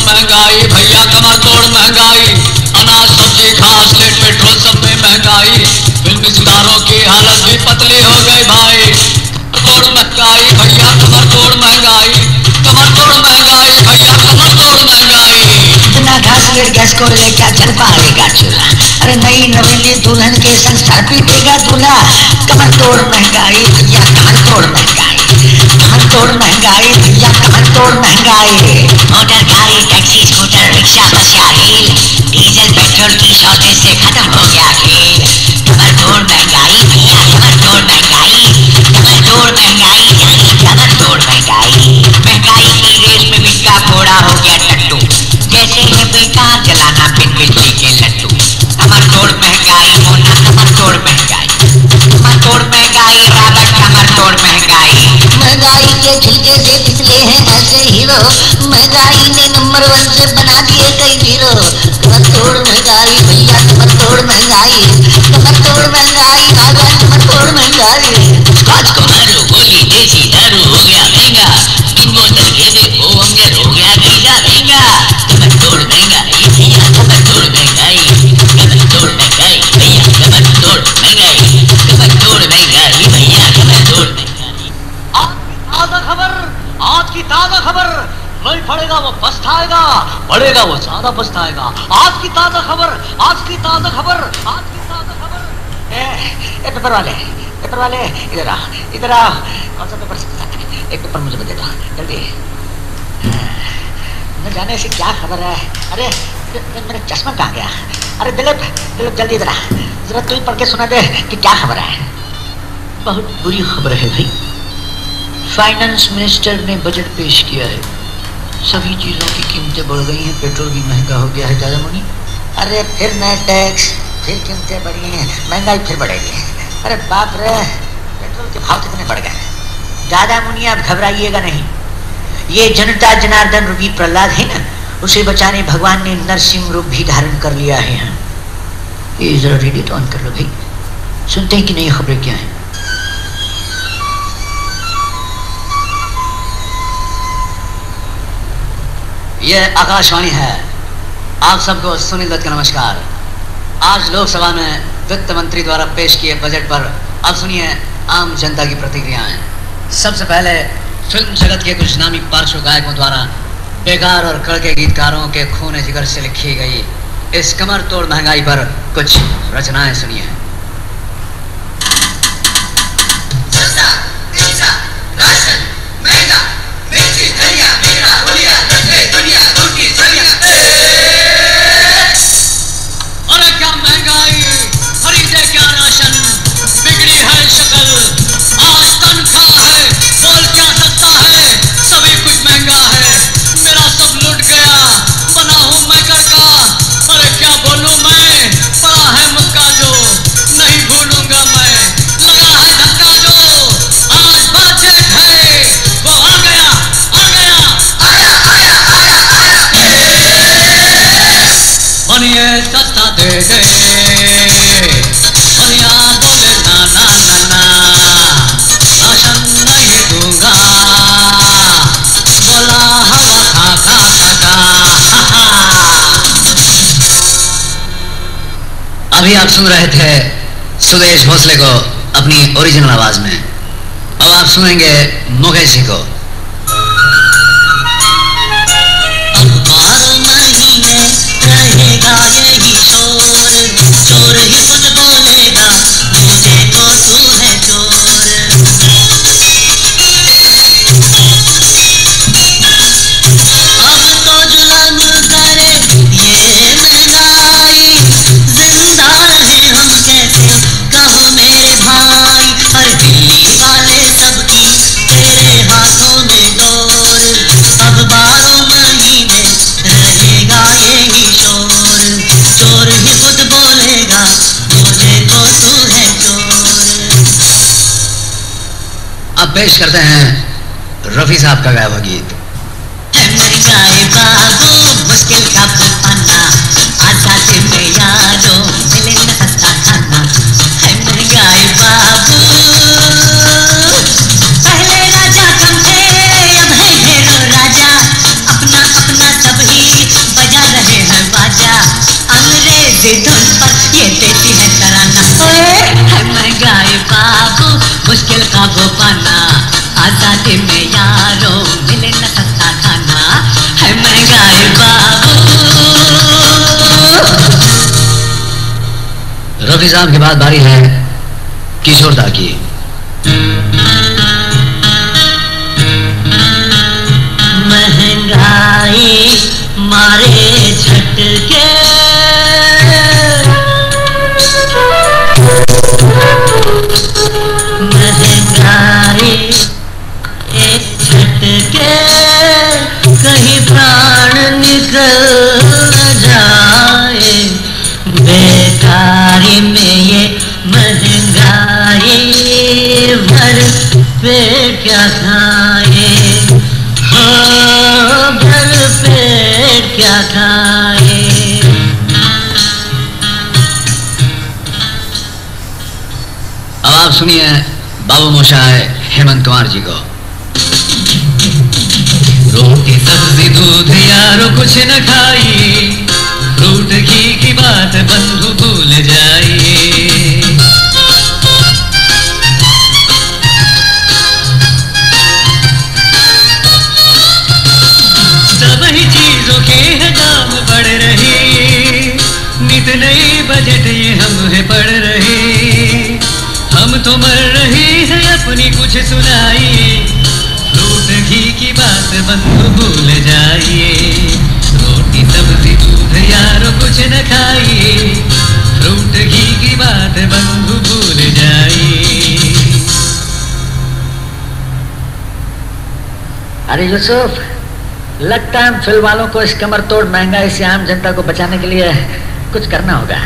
महंगाई भैया कमर तोड़ महंगाई, अनाज सब्जी घास लेट पेट्रोल सब में महंगाई, फिल्मी सितारों की हालत भी पतली हो गई भाई। तोड़ महंगाई भैया कमर तोड़ महंगाई, कमर तोड़ महंगाई भैया कमर तोड़ महंगाई। इतना घास लेट गैस को ले क्या चल पाएगा चूल्हा, अरे नई नवेली दुल्हन के संस्कार पीटेगा दूल्हा। कमर तोड़ महंगाई भैया कमर तोड़ महंगाई, कमर तोड़ महंगाई भैया कमर तोड़ महंगाई। मोटर गाड़ी टैक्सी स्कूटर रिक्शा बस या रेल, डीजल पेट्रोल की शॉर्टेज से खत्म हो गया खेल। कमर तोड़ महंगाई भैया कमर तोड़ महंगाई, कमर तोड़ महंगाई यानी कमर तोड़ महंगाई। महंगाई की रेल में बिका घोड़ा हो गया टट्टू, जैसे है बेटा जलाना बिन बिजली के लट्टू। कमर तोड़ महंगाई मोना कमर तोड़ महंगाई, कमर तोड़ महंगाई रॉबर्ट कमर तोड़ महंगाई। महंगाई के छिलके से निकले हैं ऐसे हीरो, महंगाई ने नंबर 1 से बना दिए कई जीरो। कमर तोड़ महंगाई भैया कमर तोड़ महंगाई, कमर तोड़ महंगाई राजा कमर तोड़ महंगाई। स्कॉच को मारो गोली देसी दारू हो गया महंगा, इन बोतल के दे वो अंगेर हो गया गैजा महंगा। कमर तोड़ महंगाई भैया कमर तोड़ महंगाई, कमर तोड़ महंगाई भैया कमर तोड़ महंगाई, कमर तोड़ महंगाई भैया कमर तोड़ महंगाई। ताज़ा खबर, आज की ताज़ा खबर, नहीं पड़ेगा वो पछताएगा, पड़ेगा वो ज्यादा पछताएगा। आज की ताज़ा खबर, आज की ताज़ा खबर, आज की ताज़ा खबर। ए पेपर वाले इधर आ, इधर आ। कौन सा पेपर? एक पेपर मुझे दे दो जल्दी। न जाने से क्या खबर है। अरे मेरा चश्मा कहाँ गया? अरे दिलीप जल्दी इधर आ, जरा तू ही पढ़ के सुना दे कि क्या खबर है। बहुत बुरी खबर है भाई, फाइनेंस मिनिस्टर ने बजट पेश किया है, सभी चीजों की कीमतें बढ़ गई हैं, पेट्रोल भी महंगा हो गया है। दादा मुनि, अरे फिर नए टैक्स, फिर कीमतें बढ़ी हैं, महंगाई फिर बढ़ेगी। अरे बाप रे, पेट्रोल के भाव कितने बढ़ गए। दादा मुनि आप घबराइएगा नहीं, ये जनता जनार्दन रूपी प्रहलाद है ना, उसे बचाने भगवान ने नरसिंह रूप भी धारण कर लिया है। ये जरा रेडियो तो ऑन कर लो भाई, सुनते हैं कि नई खबरें क्या हैं। यह आकाशवाणी है, आप सबको सुनील दत्त का नमस्कार। आज लोकसभा में वित्त मंत्री द्वारा पेश किए बजट पर अब सुनिए आम जनता की प्रतिक्रियाएं। सबसे पहले फिल्म जगत के कुछ नामी पार्श्व गायकों द्वारा बेकार और कड़के गीतकारों के खून जिगर से लिखी गई इस कमर तोड़ महंगाई पर कुछ रचनाएं सुनिए। अरे क्या महंगाई, खरीदे क्या राशन, बिगड़ी है शक्ल, आज तनख्वाह है, बोल क्या सकता है, सभी कुछ महंगा है, मेरा सब लुट गया, बना हूँ मैं घर का, अरे क्या बोलूँ मैं, पड़ा है मुक्का जो, नहीं भूलूंगा मैं, लगा है धक्का जो, आज बजट है, वो आ गया, बनिए सत्ता दे दे, बनिया बोले ना ना ना ना, राशन नहीं दूंगा, बोला हवा खा खा खा खा। अभी आप सुन रहे थे सुदेश भोसले को अपनी ओरिजिनल आवाज में, अब आप सुनेंगे मुकेश जी को। रहेगा यही शोर, चोर ही खुद बोलेगा मुझे तो तू है चोर। अब तो जुल्म करे ये महंगाई, जिंदा रहे हम कैसे कहो मेरे भाई। हर दिल्ली वाले सबकी तेरे हाथों में डोर, अब 12 महीने रहेगा यही शोर, चोर ही खुद बोलेगा मुझे तो तू है चोर। अब पेश करते हैं रफी साहब का गाया हुआ गीत। मर जाए बाबू मुश्किल का पन्ना, आजादी में यारों मिले न सच्चा खाना। मर जाए बाबू, पहले राजा कम थे अब है ढेरों राजा, अपना अपना सब ही मुश्किल काबू पाना, आजादी में यारो मिले न सस्ता खाना, है महंगाई बाबू। रफी साहब के बाद बारी है किशोरदा की। महंगाई मारे झटके, महंगाई एक झटके, कहीं प्राण निकल न जाए, बेकारी में ये महंगाई, भर पेट क्या खाए, हाँ भर पेट क्या खाए। अब आप सुनिए बाबू मोशाय हेमंत कुमार जी को। रोटी सब्जी दूध यारो कुछ न खाइए, फ्रूट घी की बात बंधु भूल जाइए। सब ही चीजों के है दाम बढ़ रहे, नित नई बजट ये हमें पड़ रहे, हम तो मर रहे हैं अपनी कुछ सुनाइए, फ्रूट घी की बात बंधु भूल जाइए। रोटी सब्जी दूध यारो कुछ न खाइए, फ्रूट घी की बात बंधु भूल जाइए। अरे यूसुफ, लगता है फिल्म वालों को इस कमर तोड़ महंगाई से आम जनता को बचाने के लिए कुछ करना होगा।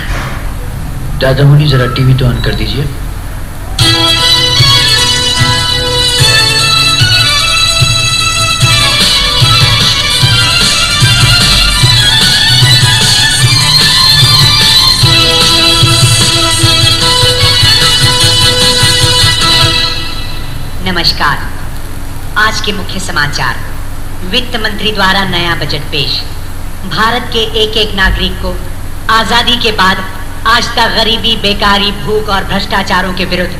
दादा मुनि जरा टीवी तो ऑन कर दीजिए। नमस्कार। आज के मुख्य समाचार। वित्त मंत्री द्वारा नया बजट पेश। भारत के एक एक नागरिक को आजादी के बाद आज तक गरीबी, बेकारी, भूख और भ्रष्टाचारों के विरुद्ध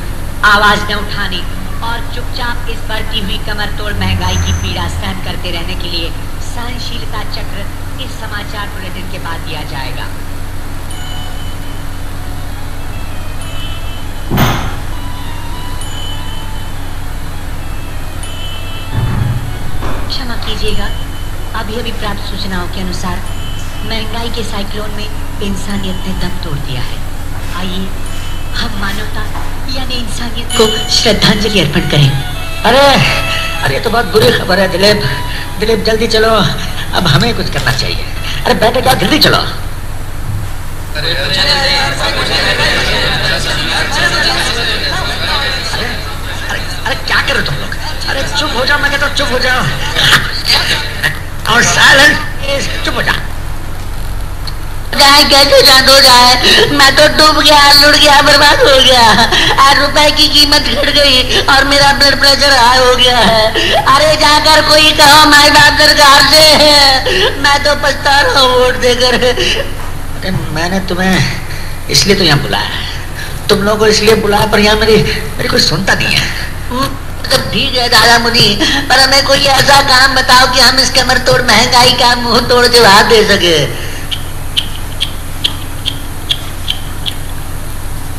आवाज न उठाने और चुपचाप इस बढ़ती हुई कमर तोड़ महंगाई की पीड़ा सहन करते रहने के लिए सहनशीलता चक्र इस समाचार बुलेटिन के बाद दिया जाएगा। क्षमा कीजिएगा, अभी अभी प्राप्त सूचनाओं के अनुसार महंगाई के साइक्लोन में इंसानियत ने दम तोड़ दिया है। आइए हम मानवता यानी इंसानियत को श्रद्धांजलि अर्पण करें। अरे तो बहुत बुरी खबर है दिलीप जल्दी चलो, अब हमें कुछ करना चाहिए। अरे बैठे क्या, जल्दी चलो। अरे क्या करो तुम लोग? अरे चुप हो जाओ, मैं कहता हूँ चुप हो जाओ। और साइलेंट, चुप हो जाओ। जाए कैसे शांत हो जाए? मैं तो डूब गया, लुढ़ गया, बर्बाद हो गया। 8 रुपए की कीमत घट गई और मेरा ब्लड प्रेशर हाई हो गया है। अरे जाकर कोई कहो माई बाप सरकार से, मैं तो पछता रहा हूँ वोट देकर। अरे मैंने तुम्हें इसलिए तो यहाँ बुलाया है, तुम लोगों को इसलिए बुलाया, पर यहाँ मेरी कोई सुनता नहीं है। तो ठीक है दादा मुनि, पर हमें कोई ऐसा काम बताओ कि हम इस कमर तोड़ महंगाई का मुंह तोड़ जवाब दे सके।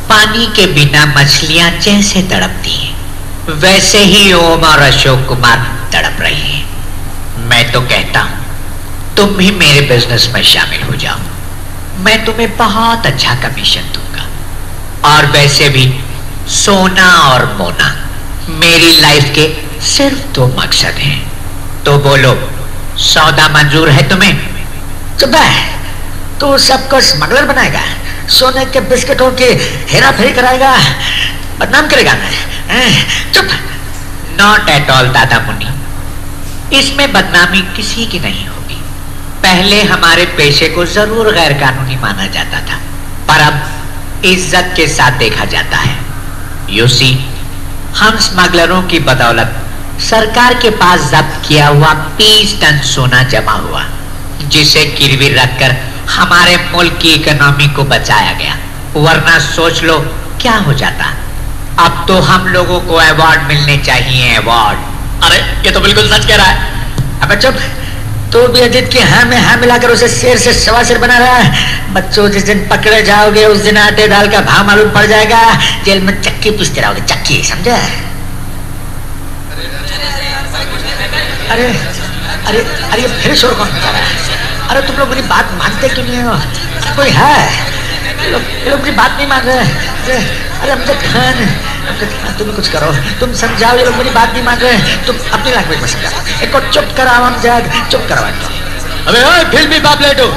पानी के बिना मछलियां जैसे तड़पती हैं, वैसे ही ओम और अशोक कुमार तड़प रहे हैं। मैं तो कहता हूं तुम भी मेरे बिजनेस में शामिल हो जाओ, मैं तुम्हें बहुत अच्छा कमीशन दूंगा। और वैसे भी सोना और मोना मेरी लाइफ के सिर्फ 2 मकसद हैं। तो बोलो, सौदा मंजूर है तुम्हें? चुप है, तू सबको स्मगलर बनाएगा, सोने के बिस्किटों की हेरा फेरी कराएगा, बदनाम करेगा मैं। चुप। नॉट एट ऑल दादा मुनि, इसमें बदनामी किसी की नहीं होगी। पहले हमारे पेशे को जरूर गैर कानूनी माना जाता था, पर अब इज्जत के साथ देखा जाता है। यू सी, हम स्मगलरों की बदौलत सरकार के पास जब्त किया हुआ 20 टन सोना जमा हुआ, जिसे गिरवी रखकर हमारे मुल्क की इकोनॉमी को बचाया गया, वरना सोच लो क्या हो जाता। अब तो हम लोगों को अवार्ड मिलने चाहिए, अवार्ड। अरे ये तो बिल्कुल सच कह रहा है। अब चुप, तो भी अजित के हाँ में हाँ मिलाकर उसे शेर से सवा शेर बना रहा है। बच्चों, जिस दिन पकड़े जाओगे उस दिन आटे दाल का भाव मालूम पड़ जाएगा। जेल में चक्की पीसते रहोगे, चक्की, समझे? अरे अरे अरे फिर शोर कौन मचा रहा है? अरे तुम लोग मेरी बात मानते क्यों नहीं हो? कोई है? लोग मेरी बात नहीं मान रहे। अरे अमजद खान, तुम कुछ करो, तुम समझाओ। ये लोग मेरी बात नहीं मान रहे, तुम अपनी लैंग्वेज में समझाओ। एक को चुप कराओ अमजद, चुप करवा दो। अबे ओए फिल्मी पापलेटो,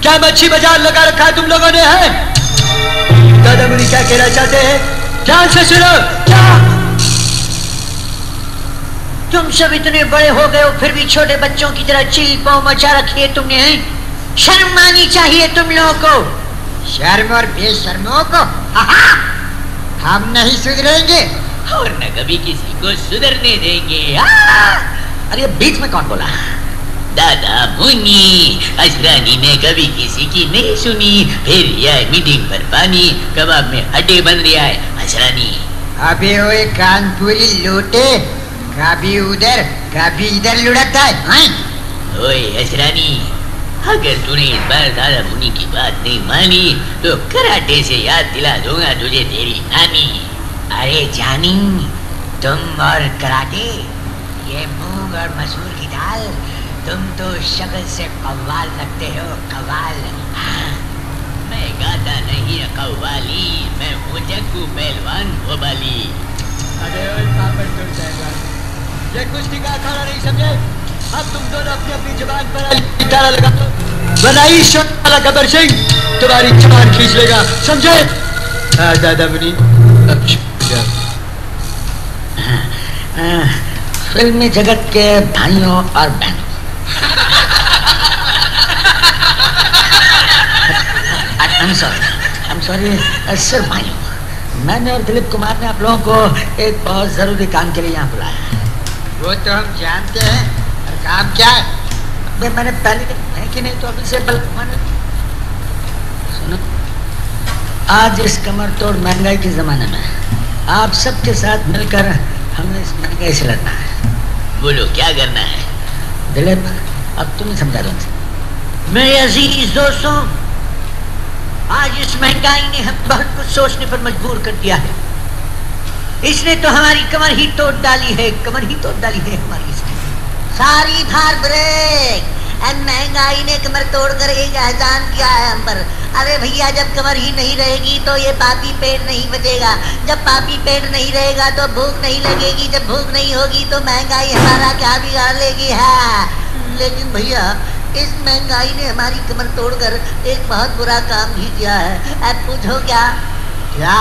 क्या मच्छी बाजार लगा रखा है तुम लोगों ने? है दादा मुनि क्या कहना चाहते हैं? ध्यान से सुनो। क्या तुम सब इतने बड़े हो गए हो फिर भी छोटे बच्चों की तरह चिल पाँव मचा रखी है तुमने? शर्म आनी चाहिए तुम लोगों को। शर्म और बेशर्मों को हम नहीं सुधरेंगे और न कभी किसी को सुधरने देंगे। अरे बीच में कौन बोला? दादा मुनि, असरानी ने कभी किसी की नहीं सुनी, फिर यह मीटिंग पर पानी कबाब में हड्डी बन रहा है। असरानी, अबे ओए कानपुरी लोटे, कभी उधर कभी इधर लुढ़कता है। ओए असरानी, अगर तूने इस बार दादा मुनि की बात नहीं मानी तो कराटे से याद दिला दूंगा तुझे तेरी नानी। अरे जानी, तुम और कराटे, ये मूंग और मसूर की दाल, तुम तो शक्ल से कव्वाल लगते हो, कव्वाल। मैं गाता नहीं कव्वाली, मैं हूँ जग्गू पहलवान भोपाली। अरे ओए पापड़ टूट जाएगा। ये कुछ का अखाड़ा नहीं समझे? अब तुम दोनों अपनी अपनी जुबान पर ताला लगा दो, बनाई शोट वाला गब्बर सिंह तुम्हारी जुबान खींच लेगा, समझे? हाँ दादा मुनि। फिल्मी जगत के भाइयों और बहनों, I'm sorry, सर भाइयों, मैंने और दिलीप कुमार ने आप लोगों को एक बहुत जरूरी काम के लिए यहाँ बुलाया है। वो तो हम जानते हैं, और काम क्या है? मैंने पहले है कि नहीं तो अभी से बल सुनो, आज इस कमर तोड़ महंगाई के जमाने में आप सबके साथ मिलकर हमें इस महंगाई से लड़ना है। बोलो क्या करना है? दिलीप, अब तुम ही समझा दो। मेरे अजीज दोस्तों, आज इस महंगाई ने हम बहुत कुछ सोचने पर मजबूर कर दिया है। इसने तो हमारी कमर ही तोड़ डाली है, कमर ही तोड़ डाली है हमारी इसने। सारी धार ब्रेक, महंगाई ने कमर तोड़कर एक एहसान किया है हम पर। अरे भैया, जब कमर ही नहीं रहेगी तो ये पापी पेट नहीं बचेगा, जब पापी पेट नहीं रहेगा तो भूख नहीं लगेगी, जब भूख नहीं होगी तो महंगाई हमारा क्या बिगाड़ लेगी है। लेकिन भैया, इस महंगाई ने हमारी कमर तोड़कर एक बहुत बुरा काम भी किया है। अब पूछो क्या? क्या?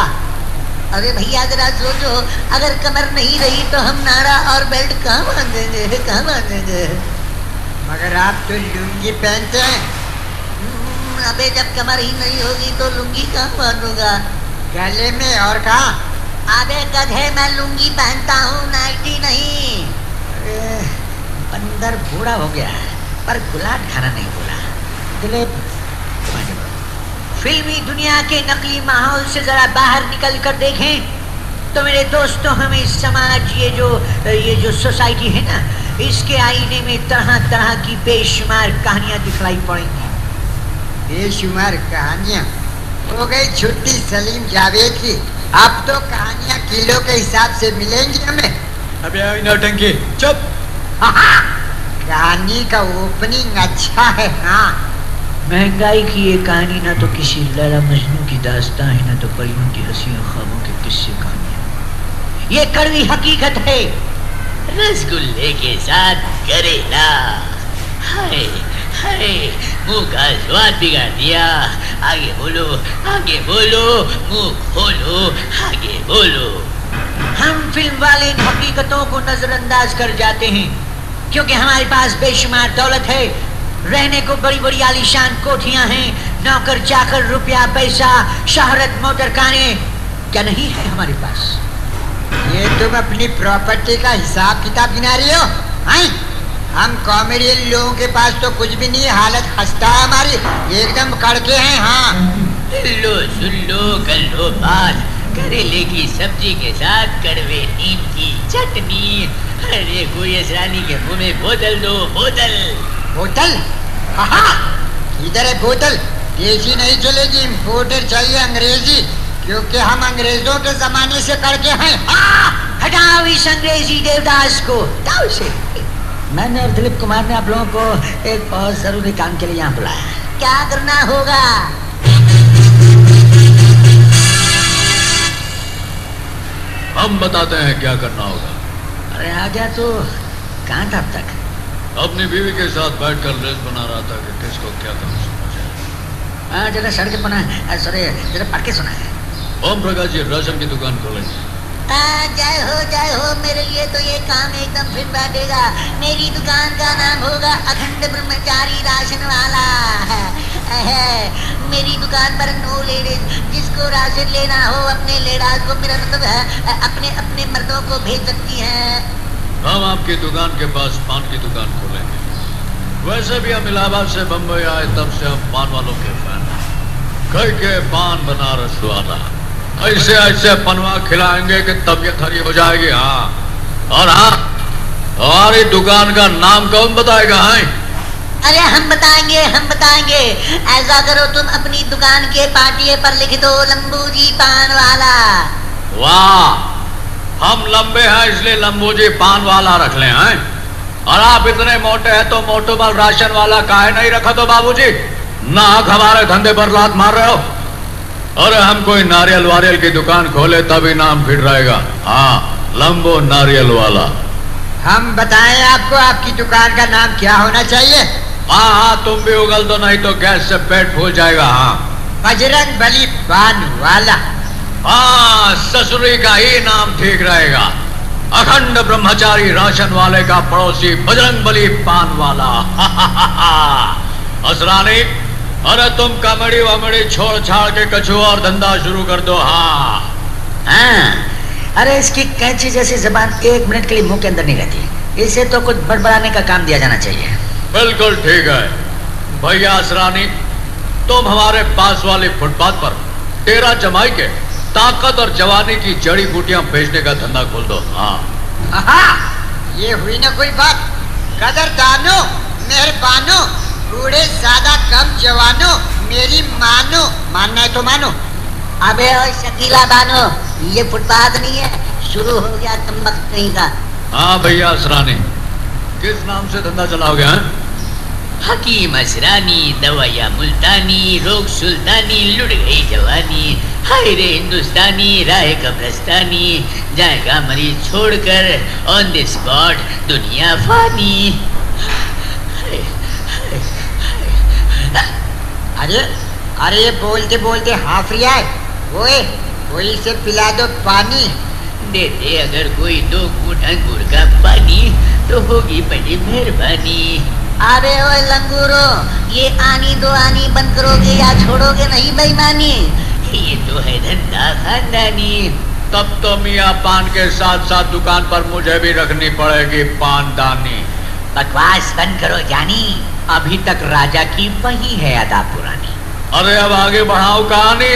अरे भैया जरा सोचो, अगर कमर नहीं रही तो हम नाड़ा और बेल्ट कहाँ बांधेंगे, कहाँ बांधेंगे? मगर आप तो लुंगी पहनते हैं। अबे जब कमर ही नहीं होगी तो लुंगी कहाँ बांधूंगा? गले में और कहाँ? अबे गधे, मैं लुंगी पहनता हूँ, नाइटी नहीं। बंदर बूढ़ा हो गया है पर गुलाट खाना नहीं बोला। दिलीप, फिल्मी दुनिया के नकली माहौल से जरा बाहर निकल कर देखें तो मेरे दोस्तों, हमें समाज, ये जो सोसाइटी है ना, इसके आईने में तरह तरह की बेशुमार कहानियां दिखलाई पड़ेंगी। बेशुमार कहानियां? हो गई छुट्टी सलीम जावेद की। अब तो कहानियां किलो के हिसाब से मिलेंगी हमें। अबे नौटंकी, चुप। कहानी का ओपनिंग अच्छा है। हाँ, महंगाई की ये कहानी ना तो किसी लैला मजनू की दास्तां है, ना तो परियों की हंसी और ख्वाबों के किस्से कहानियां। ये कड़वी हकीकत है। रसगुल्ले के साथ करेला, हाय हाय, मुंह का स्वाद बिगाड़ दिया। आगे बोलो, आगे बोलो, मुंह खोलो, आगे बोलो। हम फिल्म वाले इन हकीकतों को नजरअंदाज कर जाते हैं क्योंकि हमारे पास बेशुमार दौलत है, रहने को बड़ी बड़ी आलीशान कोठियां हैं, नौकर चाकर, रुपया पैसा, शहरत, मोटर कारें, क्या नहीं है हमारे पास? ये तुम अपनी प्रॉपर्टी का हिसाब किताब गिना रही हो? हम कॉमेडियन लोगों के पास तो कुछ भी नहीं, हालत खस्ता है हमारी, एकदम कड़के हैं। हाँ, लो सुन लो, कर लो बात। करेले की सब्जी के साथ कड़वे नीम की चटनी। अरे कोई असरानी के मुंह में बोतल दो, बोतल। बोतल? हाँ, इधर है बोतल। देसी नहीं चलेगी, इम्पोर्टेड चाहिए, अंग्रेजी, क्योंकि हम अंग्रेजों के जमाने से करके हैं। हाँ, हटाओ इस अंग्रेजी देवदास को, हटाओ इसे। मैंने और दिलीप कुमार ने आप लोगों को एक बहुत जरूरी काम के लिए यहाँ बुलाया। क्या करना होगा? हम बताते हैं क्या करना होगा। अरे आ गया तो कहाँ था अब तक? अपनी बीवी के साथ बैठकर लिस्ट बना रहा था कि किसको क्या काम सुनना चाहिए। जरा सड़क बना, सॉरी जरा पढ़ के सुना है। ओम प्रकाश जी राशन की दुकान खोलेंगे। जय हो, मेरे लिए तो ये काम एकदम फिट बैठेगा। मेरी दुकान का नाम होगा अखंड ब्रह्मचारी राशन वाला। मेरी दुकान पर नो लेडीज, जिसको राशन लेना हो अपने लेडास को, मेरा मतलब है अपने अपने मर्दों को भेज सकती हैं। हम आपकी दुकान के पास पान की दुकान खोलेंगे। वैसे भी हम इलाहाबाद से बम्बई आए तब से हम पान वालों के फैन हैं। कई के पान बनारस वाला, ऐसे ऐसे पनवा खिलाएंगे कि तबीयत हरी हो जाएगी। हाँ, और हाँ, हमारी दुकान का नाम कौन बताएगा? है अरे हम बताएंगे। ऐसा करो, तुम अपनी दुकान के पाटिये पर लिख दो लंबू जी पान वाला। वाह, हम लंबे हैं इसलिए लंबू जी पान वाला रख ले हैं। और आप इतने मोटे हैं तो मोटूमल राशन वाला काहे नहीं रखा? तो बाबूजी नाक हमारे धंधे पर लात मार रहे हो। अरे हम कोई नारियल वारियल की दुकान खोले तभी नाम फिट रहेगा। हाँ, लंबो नारियल वाला। हम बताएं आपको आपकी दुकान का नाम क्या होना चाहिए? हाँ, तुम भी उगल दो, नहीं तो गैस से पेट फूल जाएगा। हाँ, बजरंग बली पान वाला। हाँ, ससुरी का ही नाम ठीक रहेगा। अखंड ब्रह्मचारी राशन वाले का पड़ोसी बजरंग बली पान वाला। असरानी, अरे तुम कमड़ी वमड़ी छोड़ छाड़ के कछु और धंधा शुरू कर दो। हाँ, अरे इसकी कैंची जैसी जबान 1 मिनट के लिए मुंह के अंदर नहीं रहती। इसे तो कुछ बड़बड़ाने का काम दिया जाना चाहिए। बिल्कुल ठीक है भैया असरानी, तुम हमारे पास वाली फुटपाथ पर तेरा जमाई के ताकत और जवानी की जड़ी बूटियां बेचने का धंधा खोल दो। हाँ, ये हुई ना कोई बात। कदरदानो, मेहरबानो, बूढ़े ज्यादा कम जवानो, मेरी मानो। मानना है तो मानो। अबे ओ शकीला बानो, ये फुटपाथ नहीं है, शुरू हो गया तंबक कहीं का। हाँ भैया असरानी, किस नाम से धंधा चलाओगे? हकीम असरानी, दवाया मुल्तानी, रोग सुल्तानी, लुट गई जवानी। हाय रे हिंदुस्तानी, राह कब्रस्तानी, जाएगा मरीज छोड़कर ऑन द स्पॉट दुनिया फानी। अरे बोलते बोलते हाफ रिया है। ओए, कोई से पिला दो पानी। दे दे अगर कोई 2 घूंट अंगूर का पानी तो होगी बड़ी मेहरबानी। अरे ओए लंगूरो, ये आनी दो आनी बंद करोगे या छोड़ोगे नहीं बेईमानी? ये तो है धंधा खानदानी। तब तो मियाँ पान के साथ साथ दुकान पर मुझे भी रखनी पड़ेगी पानदानी। बकवास बंद करो जानी, अभी तक राजा की वही है अदा पुरानी। अरे अब आगे बढ़ाओ कहानी।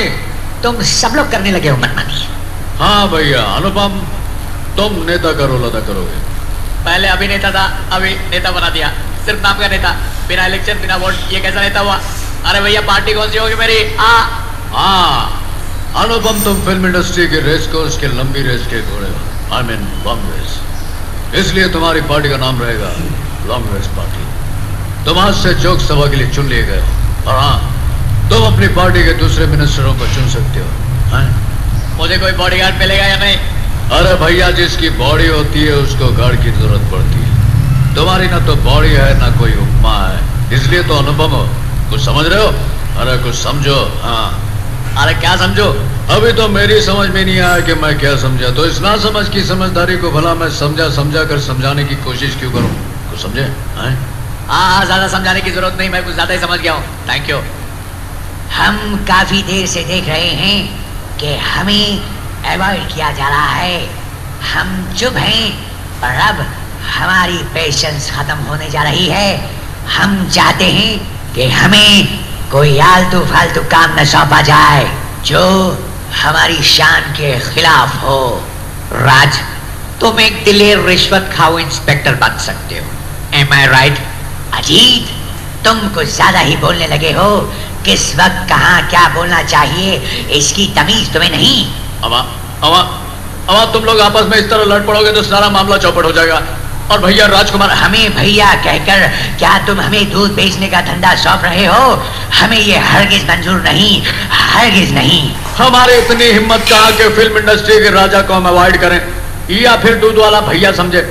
तुम सब लोग करने लगे हो मनमानी। हाँ भैया अनुपम, तुम नेता का रोल अदा करोगे। पहले अभिनेता था, अभी नेता बना दिया। सिर्फ नाम का नेता, बिना इलेक्शन बिना वोट, ये कैसा नेता हुआ? अरे भैया पार्टी कौन सी होगी मेरी? हाँ अनुपम, तुम फिल्म इंडस्ट्री के रेस कोर्स के लंबी रेस के घोड़े हो। आई मीन लॉन्ग रेस, इसलिए तुम्हारी पार्टी का नाम रहेगा लॉन्ग रेस पार्टी। तुम आज से जोक सभा के लिए चुन लिए गए। और हाँ, तुम अपनी पार्टी के दूसरे मिनिस्टरों को चुन सकते हो। मुझे कोई बॉडीगार्ड मिलेगा या नहीं? अरे भैया, जिसकी बॉडी होती है उसको गार्ड की जरूरत पड़ती है। तुम्हारी ना तो बॉडी है ना कोई उपमा है, इसलिए तो अनुपम हो। कुछ समझ रहे हो? अरे कुछ समझो। हाँ, अरे क्या समझो? अभी तो मेरी समझ में नहीं आया कि मैं क्या समझा, तो इस ना समझ की समझदारी को भला मैं समझा कर समझाने की कोशिश क्यों करूं? कुछ समझे? हाँ, ज्यादा समझाने की जरूरत नहीं, मैं कुछ ज्यादा ही समझ गया हूँ। Thank you. हम काफी देर से देख रहे हैं कि हमें अवॉइड किया जा रहा है। हम चुप हैं, पर अब हमारी पेशेंस खत्म होने जा रही है। हम चाहते हैं कि हमें कोई आलतू फालतू काम न सौंपा जाए। जो हमारी शान के खिलाफ हो। राज, तुम एक दिलेर रिश्वत खाओ इंस्पेक्टर बन सकते हो। Am I right? अजीत, तुम कुछ ज्यादा ही बोलने लगे हो। किस वक्त कहाँ क्या बोलना चाहिए इसकी तमीज तुम्हें नहीं। अब तुम लोग आपस में इस तरह लड़ पड़ोगे तो सारा मामला चौपट हो जाएगा। और भैया राजकुमार, हमें भैया कहकर क्या तुम हमें दूध बेचने का धंधा सौंप रहे हो? हमें ये हरगिज मंजूर नहीं, हरगिज नहीं। हमारी इतनी हिम्मत कहाँ कि फिल्म इंडस्ट्री के राजा को हम अवॉइड करें या फिर दूध वाला भैया समझे।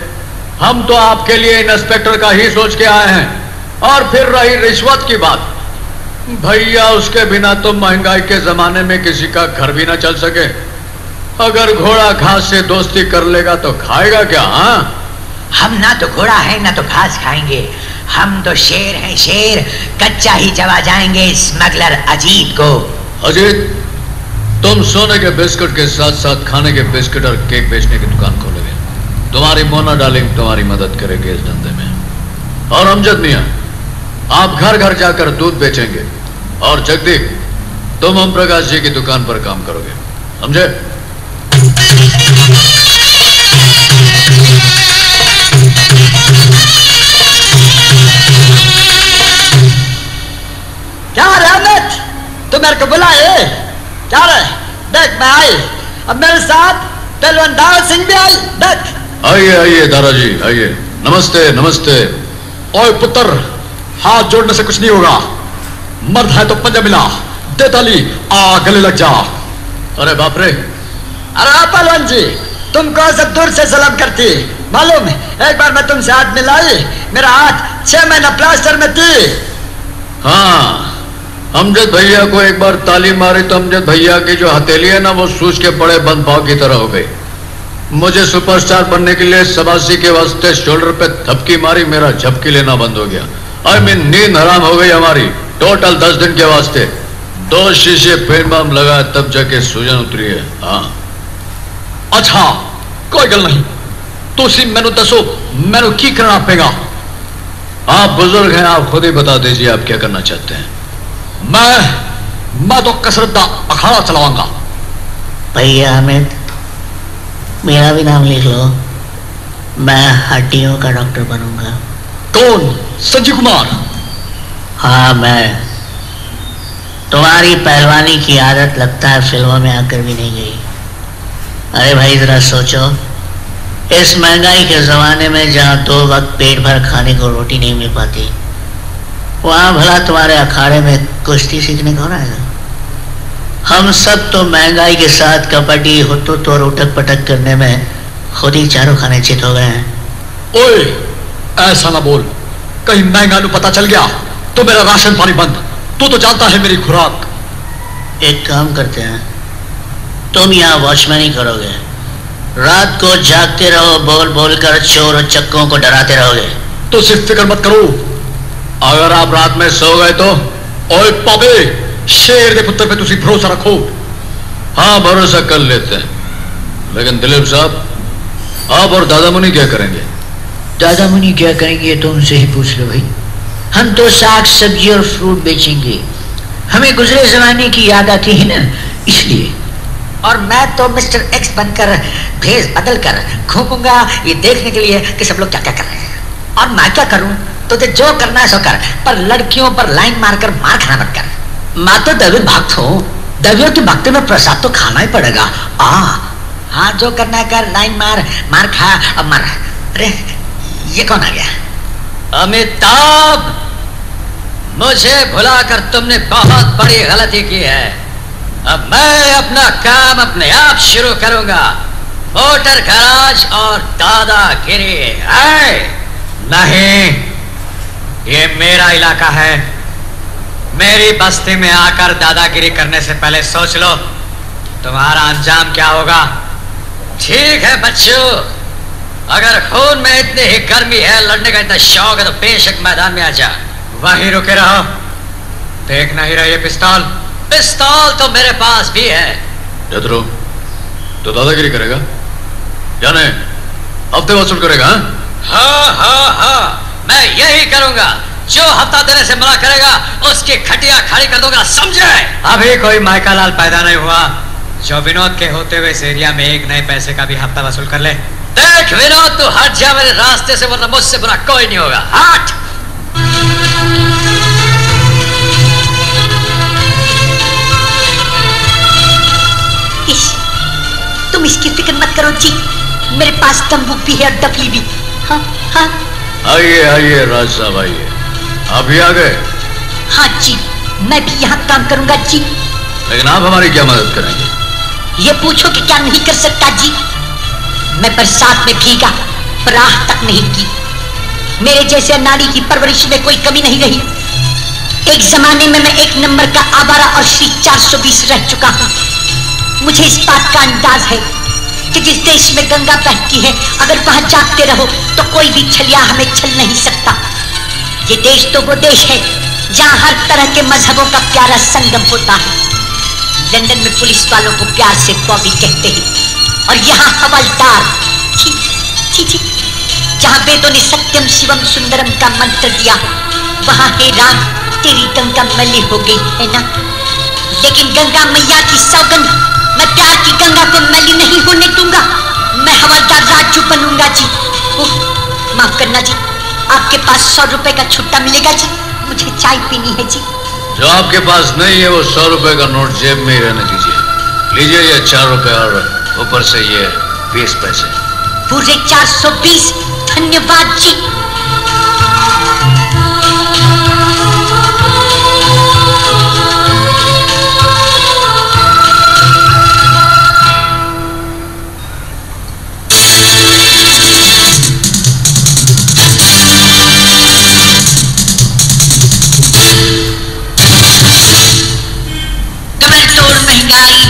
हम तो आपके लिए इंस्पेक्टर का ही सोच के आए हैं। और फिर रही रिश्वत की बात, भैया उसके बिना तो महंगाई के जमाने में किसी का घर भी ना चल सके। अगर घोड़ा घास से दोस्ती कर लेगा तो खाएगा क्या? हाँ, हम ना तो घोड़ा है ना तो घास खाएंगे। हम तो शेर हैं, शेर। कच्चा ही चबा जाएंगे स्मगलर अजीत को। अजीत, तुम सोने के बिस्कुट के साथ साथ खाने के बिस्कुट और केक बेचने की दुकान खोलोगे। तुम्हारी मोना डार्लिंग तुम्हारी मदद करेगी इस धंधे में। और अमजद मियां, आप घर घर जाकर दूध बेचेंगे। और जगदीप, तुम ओम प्रकाश जी की दुकान पर काम करोगे, समझे? क्या रहमत, तू मेरे को बुलाए? क्या रे? देख मैं आई। अब मेरे साथ पहलवान दारा सिंह भी आई। देख। आइए आइए दादाजी, आइए। नमस्ते नमस्ते। ओए पुत्र, हाथ जोड़ने से कुछ नहीं होगा। मर्द है तो पंजा मिला, दे ताली, आ गले लग जा। अरे बाप रे। अरे पहलवान जी, तुमको सब दूर से सलाम करती मालूम। एक बार मैं तुमसे हाथ मिलाई, मेरा हाथ 6 महीना प्लास्टर में थी। हाँ, अमजद भैया को एक बार ताली मारी तो अमजद भैया की जो हथेली है ना, वो सूज के बड़े बंद भाव की तरह हो गई। मुझे सुपरस्टार बनने के लिए शबाशी के वास्ते शोल्डर पे थपकी मारी, मेरा झपकी लेना बंद हो गया। आई मीन नींद हराम हो गई हमारी टोटल 10 दिन के वास्ते। 2 शीशे पेन बम लगाया तब जाके सूजन उतरी है। हाँ, अच्छा कोई गल नहीं, तुसी मैनू दसो मैनू की करना पेगा? आप बुजुर्ग हैं, आप खुद ही बता दीजिए आप क्या करना चाहते हैं। मैं तो कसरत का अखाड़ा चलाऊंगा। भैया हामिद, मेरा भी नाम लिख लो। मैं हड्डियों का डॉक्टर बनूंगा। कौन? संजीव कुमार? हाँ मैं। तुम्हारी पहलवानी की आदत लगता है फिल्मों में आकर भी नहीं गई। अरे भाई जरा सोचो, इस महंगाई के जमाने में जहाँ 2 वक्त पेट भर खाने को रोटी नहीं मिल पाती, वहां भला तुम्हारे अखाड़े में कुश्ती सीखने कौन आएगा? हम सब तो महंगाई के साथ कबड्डी, हुतुत और उटक पटक करने में खुद ही चारों खाने चित हो गए हैं। ओए ऐसा ना बोल, कहीं महंगाई पता चल गया तो मेरा राशन पानी बंद। तू तो जानता है मेरी खुराक। एक काम करते हैं, तुम यहाँ वॉचमैनी करोगे, रात को जागते रहो, बोल बोल कर चोर और चक्कों को डराते रहोगे। तो सिर्फ फिक्र मत करो, अगर आप रात में सो गए तो? ओए पापे, शेर के पुत्र पे तुसी भरोसा रखो। हाँ, भरोसा कर लेते हैं, लेकिन दिलीप साहब, आप और दादा मुनि क्या करेंगे? दादा मुनि क्या करेंगे तो उनसे ही पूछ लो भाई। हम तो साग सब्जी और फ्रूट बेचेंगे। हमें गुजरे जमाने की याद आती है ना, इसलिए। और मैं तो मिस्टर एक्स बनकर भेष बदल कर घूमूंगा ये देखने के लिए कि सब लोग क्या क्या कर रहे हैं। और मैं क्या करूं? तुझे जो करना है सो कर, पर लड़कियों पर लाइन मारकर मार खाना मत कर। मैं तो देवी भक्त हूँ, देवियों की भक्ति में प्रसाद तो खाना ही पड़ेगा। हाँ, जो करना है कर, लाइन मार, मार खा अब मर। अरे ये कौन आ गया? अमिताभ, मुझे भुलाकर तुमने बहुत बड़ी गलती की है। अब मैं अपना काम अपने आप शुरू करूंगा। मोटर गैराज और दादागिरी है नहीं, ये मेरा इलाका है। मेरी बस्ती में आकर दादागिरी करने से पहले सोच लो तुम्हारा अंजाम क्या होगा। ठीक है बच्चों, अगर खून में इतनी ही गर्मी है, लड़ने का इतना शौक है तो बेशक मैदान में आ जा। वहीं रुके रहो, देख नहीं रहे पिस्तौल? पिस्तौल तो मेरे पास भी है। जतरो, तो दादागिरी करेगा या नहीं? हफ्ते वसूल करेगा? हाँ, मैं यही करूंगा। जो हफ्ता देने से मना करेगा उसकी खटिया खाली कर दूंगा, समझे? अभी कोई माइका लाल पैदा नहीं हुआ, जो विनोद के होते हुए इस एरिया में एक नए पैसे का भी हफ्ता वसूल कर ले। देख विनोद, तू हट जा मेरे रास्ते से, वरना मुझसे बुरा कोई नहीं होगा। हट। तुम इसकी फिक्र मत करो जी, मेरे पास तंबू भी है और डफली भी। हाँ हाँ। आइए आइए राज साहब आइए, अभी आ गए? हाँ जी, मैं भी यहाँ काम करूंगा जी। लेकिन आप हमारी क्या मदद करेंगे? ये पूछो कि क्या नहीं कर सकता जी। मैं बरसात में भीगा पर राह तक नहीं की। मेरे जैसे नारी की परवरिश में कोई कमी नहीं रही। एक जमाने में मैं एक नंबर का आवारा और श्री 420 रह चुका हूँ। मुझे इस बात का अंदाज है कि जिस देश में गंगा बहती है, अगर वहां जागते रहो तो कोई भी छलिया हमें छल नहीं सकता। ये देश तो वो देश है जहां हर तरह के मजहबों का प्यारा संगम होता है। लंदन में पुलिस वालों को प्यार से बॉबी कहते हैं और यहाँ हवलदार। छी छी छी। जहाँ वेदों ने सत्यम शिवम सुंदरम का मंत्र दिया, वहां हे राम तेरी गंगा मैली हो गई है ना। लेकिन गंगा मैया की सौगंध, मैं प्यार की गंगा को मैली नहीं होने दूंगा। मैं हवलदार राजू बनूंगा जी। माफ करना जी, आपके पास 100 रुपए का छुट्टा मिलेगा जी, मुझे चाय पीनी है जी। जो आपके पास नहीं है वो 100 रुपए का नोट जेब में ही रहने दीजिए। लीजिए ये 4 रुपए और ऊपर से ये 20 पैसे। पूरे 420। धन्यवाद जी।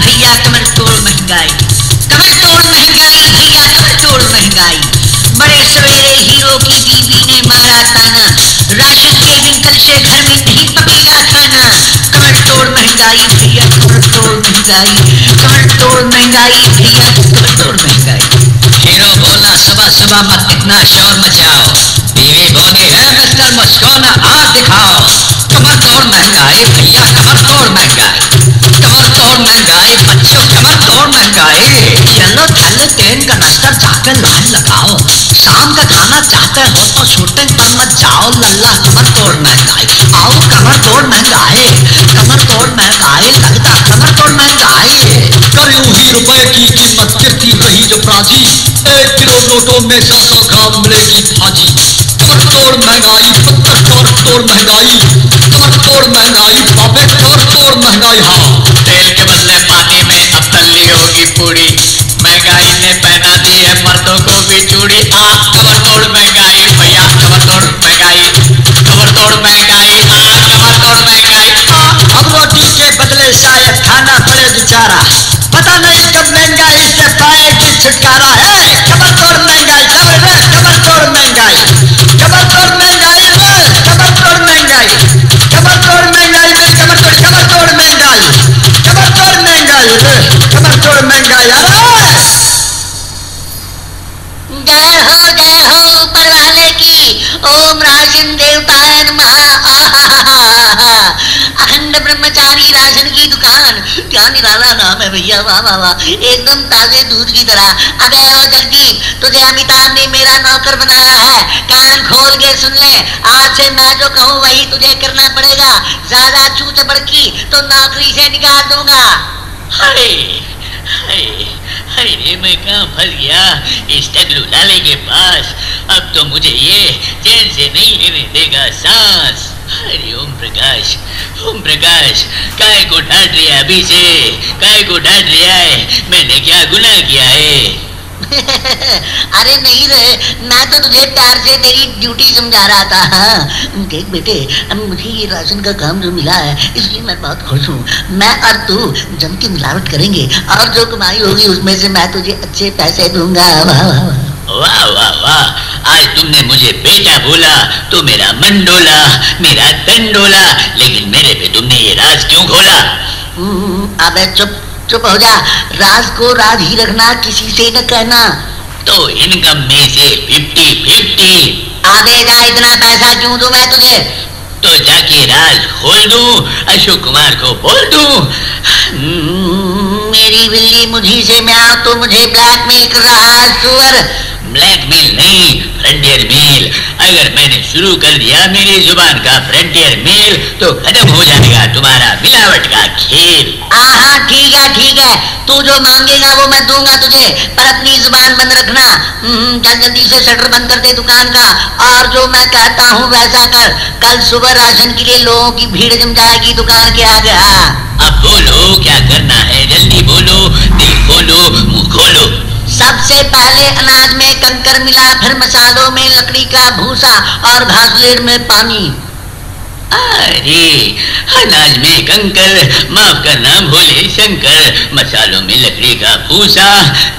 भैया कमर तोड़ महंगाई, कमर तोड़ महंगाई भैया कमर तोड़ महंगाई। बड़े सवेरे हीरो की बीवी ने मारा ताना, राशन के दिन कल से घर में नहीं पकेगा खाना। कमर तोड़ महंगाई भैया कमर तोड़ महंगाई, कमर तोड़ महंगाई भैया कमर तोड़ महंगाई। हीरो बोला सुबह सुबह मत इतना शोर मचाओ, बीवी बोली है मिस्टर मुझको ना आग दिखाओ। कमर तोड़ महंगाई भैया कमर तोड़ महंगाई, कमर तोड़ महंगाई बच्चों कमर तोड़ महंगाई। चलो चलो ट्रेन का नाश्ता जाकर लाइन लगाओ, शाम का खाना चाहते हो तो शूटिंग पर मत जाओ। लल्ला कमर तोड़ महंगाई, आओ कमर तोड़ महंगाई, कमर तोड़ महंगाई लगता कमर तोड़ महंगाई। करोड़ों ही रुपए की कीमत गिरती रही जो प्राची, 1 किलो नोटों में 100 ग्राम मिलेगी भाजी। कमर तोड़ महंगाई पुत्र कमर तोड़ महंगाई, कमर तोड़ महंगाई बाबे कमर तोड़ महंगाई। हाँ तेल के बदले पानी में अब तली होगी पूरी, महंगाई ने पहना दी है मर्दों को भी चूड़ी। कमर तोड़ महंगाई भैया कमर तोड़ महंगाई, कमर तोड़ महंगाई कमर तोड़ महंगाई। अब रोटी के बदले शायद खाना पड़े बेचारा, पता नहीं कब महंगाई से पाएगी छुटकारा है। कमर तोड़ महंगाई कमर तोड़ महंगाई, कमर तोड़ महंगाई कमर तोड़ महंगाई, कमर तोड़ महंगाई में कमर तोड़ महंगाई, कमर तोड़ महंगाई कमर तोड़ महंगाई। जय हो ऊपर वाले की, ओम राजन देवताय नमः। अखंड ब्रह्मचारी राशन की दुकान, क्या निराला नाम है भैया, वाह वाह वाह, एकदम ताजे दूध की तरह। अबे ओ जगदीप, तुझे अमिताभ ने मेरा नौकर बनाया है, कान खोल के सुन ले, आज से मैं जो कहूँ वही तुझे करना पड़ेगा। ज्यादा चूत बड़की तो नौकरी से निकाल दूंगा। अरे मैं कहाँ फंस गया इस टगलू लाले के पास। अब तो मुझे ये चैन से नहीं लेने देगा सांस। अरे ओम प्रकाश काय को डांट रहा है अभी से, काय को डांट रहा है, मैंने क्या गुनाह किया है? अरे नहीं रे, मैं तो तुझे प्यार से तेरी ड्यूटी समझा रहा था। हाँ देख बेटे, मुझे ये राशन का काम जो मिला है इसलिए मैं बहुत खुश हूँ। मैं और तू जम की मिलावट करेंगे और जो कमाई होगी उसमें से मैं तुझे अच्छे पैसे दूंगा। वाह वाह वाह वाह वाह, आज तुमने मुझे बेटा बोला तो मेरा मन डोला, मेरा तन डोला, लेकिन मेरे पे तुमने ये राज क्यों खोला? अबे चुप चुप हो जा, राज को राज ही रखना, किसी से न कहना। तो इनकम में से 50-50। आगे जा, इतना पैसा क्यों दूं मैं तुझे? तो जाके राज खोल दूं, अशोक कुमार को बोल दूं। मेरी बिल्ली मुझी से म्याऊं तो मुझे ब्लैकमेल कर रहा है सुअर। ब्लैकमेल नहीं, फ्रंटियर मेल। अगर मैंने शुरू कर दिया मेरी जुबान का फ्रंटियर मेल तो खत्म हो जाएगा तुम्हारा मिलावट का खेल। हाँ ठीक है, तू जो मांगेगा वो मैं दूंगा तुझे, पर अपनी जुबान बंद रखना। जल्दी से शटर बंद कर दे दुकान का, और जो मैं कहता हूँ वैसा कर। कल सुबह राशन के लिए लोगों की भीड़ जम जाएगी दुकान के आगे। हाँ अब बोलो क्या करना है, जल्दी बोलो, दिल खोलो, मुंह खोलो। सबसे पहले अनाज में कंकर मिला, फिर मसालों में लकड़ी का भूसा और घासलेट में पानी। अरे अनाज में कंकर, माफ करना भोले शंकर, मसालों में लकड़ी का भूसा,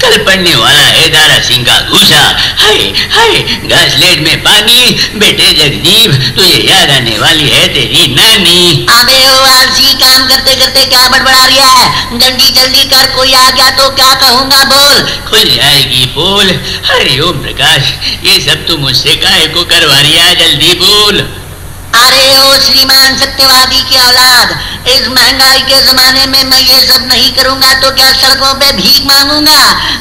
कल पड़ने वाला है दारा सिंह का घूसा। हाय हाय घासलेट में पानी, बेटे जगदीप तुझे याद आने वाली है तेरी नानी। अबे ओ आलसी, काम करते करते क्या बड़बड़ा रहा है? जल्दी कर, कोई आ गया तो क्या कहूँगा, बोल। खुल जाएगी बोल। हरि ओम प्रकाश, ये सब तू मुझसे काहे को करवा रही है, जल्दी बोल। अरे ओ श्रीमान सत्यवादी की औलाद, इस महंगाई के जमाने में मैं ये सब नहीं करूंगा तो क्या सड़कों पे भीख मांगूंगा?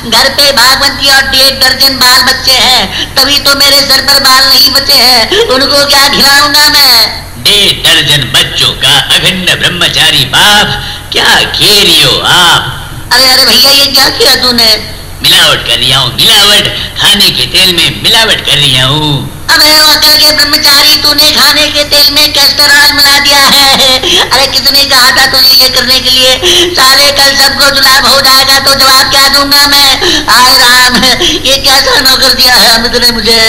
घर पे भागवती और 1.5 दर्जन बाल बच्चे हैं, तभी तो मेरे सर पर बाल नहीं बचे हैं, उनको क्या खिलाऊंगा मैं? 1.5 दर्जन बच्चों का अखंड ब्रह्मचारी बाप, क्या खेल रही हो आप? अरे भैया ये क्या किया तूने? मिलावट कर रही हूँ, मिलावट, खाने के तेल में मिलावट कर रही हूँ। अबे अकल के ब्रह्मचारी, तूने खाने के तेल में कैस्टरॉल मिला दिया है। अरे किसने कहा था तुझे ये करने के लिए? साले कल सबको जुलाब हो जाएगा तो जवाब क्या दूंगा मैं? हाय राम, ये कैसा नौकर दिया है अमित ने मुझे?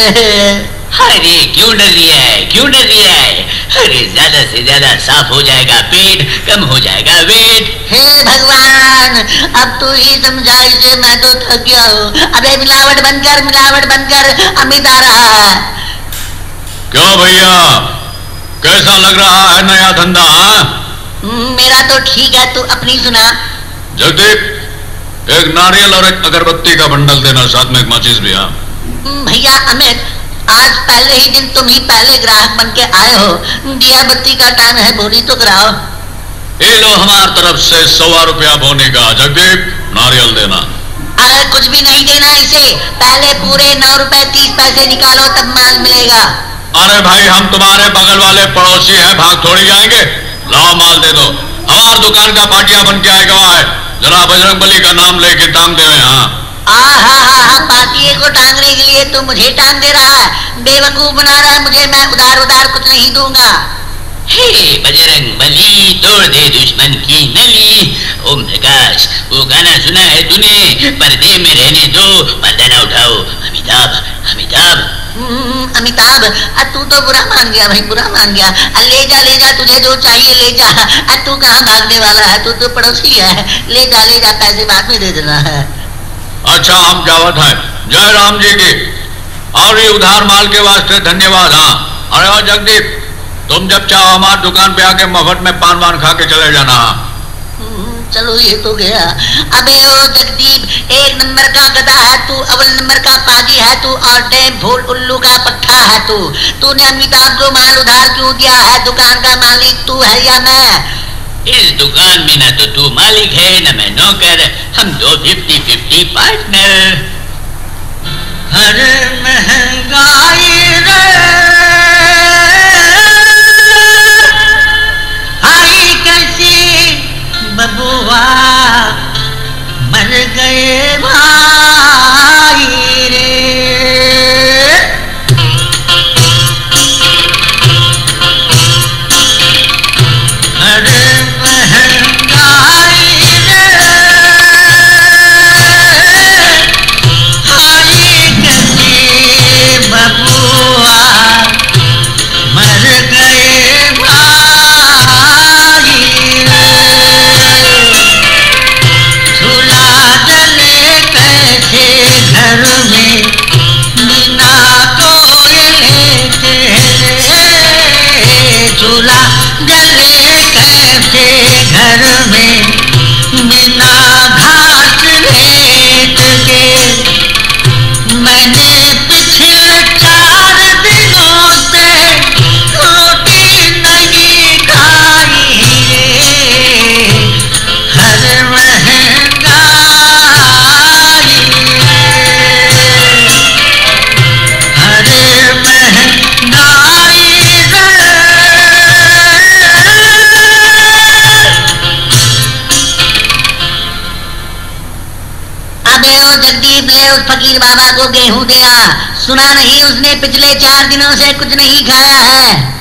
अरे क्यों डर रही है? अरे ज्यादा से ज्यादा साफ हो जाएगा पेट, कम हो जाएगा वेट। हे भगवान, अब तू ही समझा इसे, मैं तो थक गया हूँ। अबे मिलावट बंद कर, अमित आ रहा है। क्यों भैया, कैसा लग रहा है नया धंधा? मेरा तो ठीक है, तू अपनी सुना। जगदीप, एक नारियल और एक अगरबत्ती का बंडल देना, साथ में एक माचिस भी। भैया अमित, आज पहले ही दिन तुम ही पहले ग्राहक बन के आए हो, दिया बत्ती का टाइम है, बोनी तो कराओ। ये लो हमारी तरफ से 100 रुपया बोने का। जगदीप, नारियल देना। अगर कुछ भी नहीं देना इसे, पहले पूरे 9 रुपए 30 पैसे निकालो तब माल मिलेगा। अरे भाई, हम तुम्हारे बगल वाले पड़ोसी हैं, भाग थोड़ी जाएंगे। लाओ माल दे दो, हमारी दुकान का पाटिया बन के आएगा है। जरा बजरंगबली का नाम लेके टांग दे। हाँ पाटिये को टांगने के लिए तो मुझे टांग दे रहा है, बेवकूफ बना रहा है मुझे। मैं उधार कुछ नहीं दूंगा। हे बजरंगबली, तोड़ दे दुश्मन की नली। ओम प्रकाश, वो गाना सुना है तूने, पर्दे में रहने दो, पर्दा न उठाओ। अमिताभ, तू तो बुरा मान गया भाई, बुरा मान गया। ले जा, तुझे जो चाहिए ले जा। तू कहाँ भागने वाला है? तू तो पड़ोसी है। ले जा, पैसे बाद में दे देना है। अच्छा, हम जावत है। जय राम जी की। और ये उधार माल के वास्ते धन्यवाद। हाँ, अरे जगदीप, तुम जब चाहो हमारी दुकान पे आके मफत में पान वान खा के चले जाना। चलो ये तो गया। अबे ओ जगदीप, 1 नंबर का गधा है तू, अव्वल नंबर का पाजी है तू, और डैम भूल उल्लू का पट्टा है तू। तूने अमिताभ को माल उधार क्यों दिया है? दुकान का मालिक तू है या मैं? इस दुकान में न तो तू मालिक है न मैं नौकर, हम दो 50-50 पार्टनर। हर महंगाई रे आई कैसी बबुआ, मर गए भाई रे। हर महंगाई रे आई कैसी बबुआ, मर गए भाई रे। झूला जले कैसे घर में बिना कोयले के, झूला जले कैसे घर में बिना घास लेट के। मैंने पिछले 4 दिनों से रोटी नहीं खाई रे। हर महंगाई गए उस फकीर बाबा को गेहूं दिया, सुना नहीं उसने पिछले 4 दिनों से कुछ नहीं खाया है।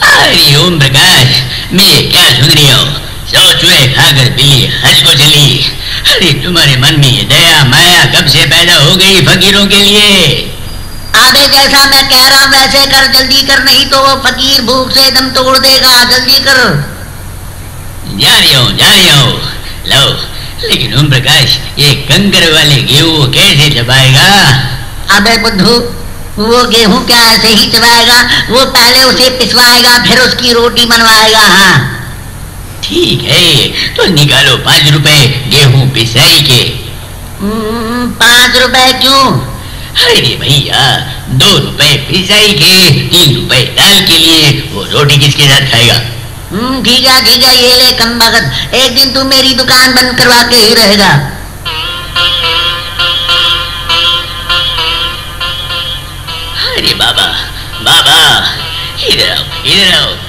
अरे ओम प्रकाश, मैं क्या सुन रही हो? 100 चूहे खाकर बिल्ली हज को चली। अरे तुम्हारे मन में ये दया माया कब से पैदा हो गई फकीरों के लिए? आगे जैसा मैं कह रहा हूं वैसे कर, जल्दी कर, नहीं तो वो फकीर भूख से दम तोड़ देगा। जल्दी कर। जा रही हो। लो, लेकिन ओम प्रकाश, ये कंकर वाले गेहूं कैसे चबाएगा? अबे बुद्धू, वो गेहूं क्या ऐसे ही चबाएगा? वो पहले उसे पिसवाएगा, फिर उसकी रोटी बनवाएगा। हाँ ठीक है, तो निकालो 5 रुपए गेहूं पिसाई के। 5 रुपए क्यों? अरे भैया, 2 रुपए पिसाई के, 3 रुपए दाल के लिए। वो रोटी किसके साथ खाएगा? ठीक है, ये ले कमबख्त, एक दिन तू मेरी दुकान बंद करवा के ही रहेगा। अरे बाबा, इधर आओ,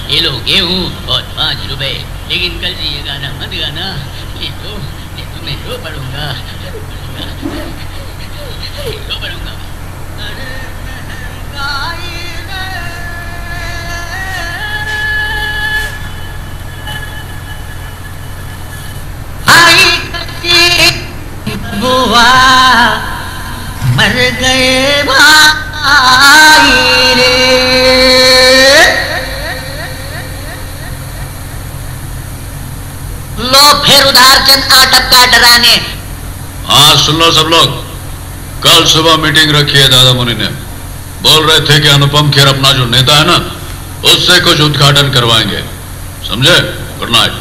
ये लो गेहूं और 5 रुपए। लेकिन कल से ये गाना मत गाना, ये तुम्हें रो पड़ूंगा। बुआ मर गए भाई रे। लो फिर उधार चंद 8 टपका डराने। हाँ सुन लो सब लोग, कल सुबह मीटिंग रखी है दादा मुनि ने। बोल रहे थे कि अनुपम खेर अपना जो नेता है ना, उससे कुछ उद्घाटन करवाएंगे, समझे? Good night.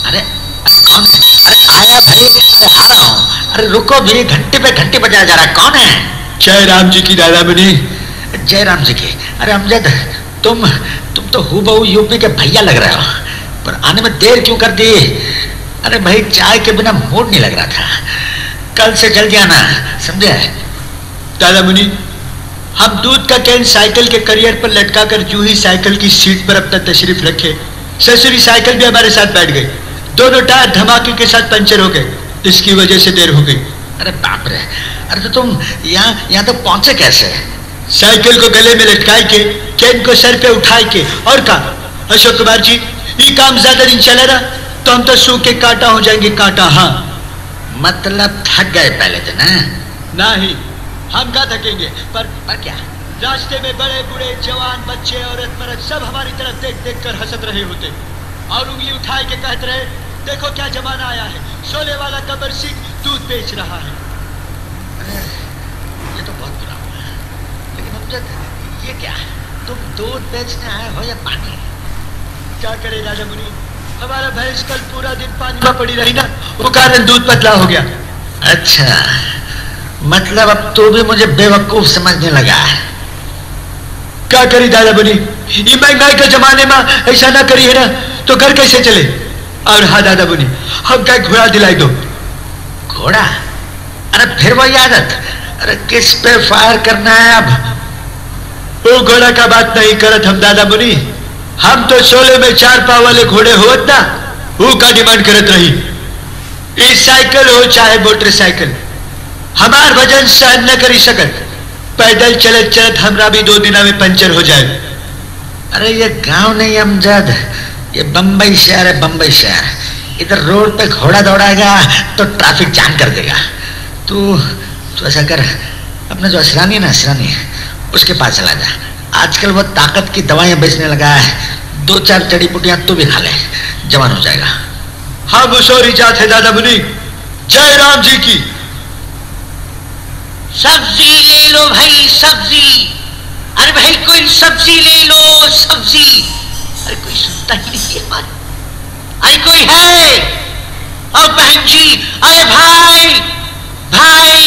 अरे कौन है? अरे आया भाई, अरे आ रहा हूँ। अरे रुको भी, घंटे पे घंटे बजाया जा रहा है। कौन है? जय राम जी की दादा मुनि। जय राम जी की। अरे अमजद, तुम तो हूबहू यूपी के भैया लग रहे हो, पर आने में देर क्यों कर दी? अरे भाई, चाय के बिना मूड नहीं लग रहा था। कल से जल्दी आना, समझे? दादा मुनि, हम दूध का कैन साइकिल के करियर पर लटका कर जूही साइकिल की सीट पर अपना तशरीफ रखे, ससुरी साइकिल भी हमारे साथ बैठ गई। दोनों टायर धमाके के साथ पंचर हो गए, इसकी वजह से देर हो गई। अरे बाप रे, अरे तो तुम यहाँ तो पहुंचे कैसे? साइकिल को गले में लटकाई के, कैन को सर पे उठाई के, और कहा अशोक कुमार जी, ये काम ज्यादा दिन चले ना तो हम तो सूखे कांटा हो जाएंगे, कांटा। हाँ मतलब थक गए पहले दिन? नहीं, हम क्या थकेंगे, पर क्या? रास्ते में बड़े बूढ़े जवान बच्चे औरत मर्द सब हमारी तरफ देख देख कर हंसत रहे होते और उंगली उठाए के कहते रहे, देखो क्या जमाना आया है, शोले वाला कबर सिंह दूध बेच रहा है। ये तो बहुत बुरा हुआ। लेकिन अमजद, ये क्या, तुम दूध बेचने आए हो या पानी? क्या करे राजा मुनि, हमारा भैंस कल पूरा दिन पानी में पड़ी रही ना, वो कारण दूध पतला हो गया। अच्छा, मतलब अब तू भी मुझे बेवकूफ समझने लगा है। क्या करी दादा मुनि, ये महंगाई के जमाने में ऐसा ना करी है ना तो घर कैसे चले? और हाँ दादा मुनि, हम क्या घोड़ा दिलाई दो। घोड़ा? अरे फिर वही आदत। अरे किस पे फायर करना है अब? वो घोड़ा का बात नहीं करत हम दादा मुनि, हम तो शोले में 4 पाव वाले घोड़े होत ना, वो का डिमांड करत रही। ये साइकिल हो चाहे मोटरसाइकिल, हमार वजन सहन न करी सकत, पैदल चलत चलत हमरा भी 2 दिना में पंचर हो जाए। अरे ये गांव नहीं अमजद, ये बंबई शहर है, बंबई शहर। इधर रोड पे घोड़ा दौड़ाएगा तो ट्रैफिक जाम कर देगा। तू ऐसा कर, अपना जो असरानी है ना, असरानी, उसके पास चला जा। आजकल वो ताकत की दवाइयां बेचने लगा है, 2-4 जड़ी बूटियां तू भी खा ले, जवान हो जाएगा। हम उसोरी जात है दादा मुनि, जय राम जी की। सब्जी ले लो भाई, सब्जी। अरे भाई कोई सब्जी ले लो, सब्जी। अरे कोई सुनता ही नहीं है हमारी। अरे कोई है? और बहन जी, अरे भाई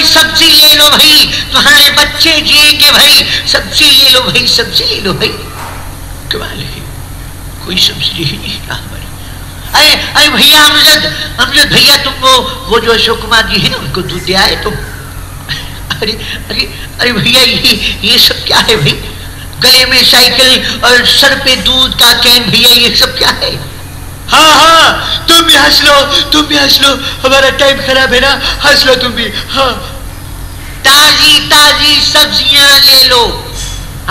सब्जी ले लो भाई, तुम्हारे बच्चे जिएंगे भाई। सब्जी ले लो भाई, सब्जी ले लो भाई। कमाल है, कोई सब्जी ही नहीं हमारी। अरे भैया अमजद भैया, तुम वो जो अशोक कुमार जी है ना, उनको दूध दे आए तुम? अरे अरे अरे भैया, ये सब क्या है भाई? गले में साइकिल और सर पे दूध का कैन, भैया ये सब क्या है? हाँ हाँ, तुम भी हंस लो, तुम भी हंस लो, हमारा टाइम खराब है ना, हंस लो तुम भी। हाँ, ताजी ताजी सब्जियां ले लो,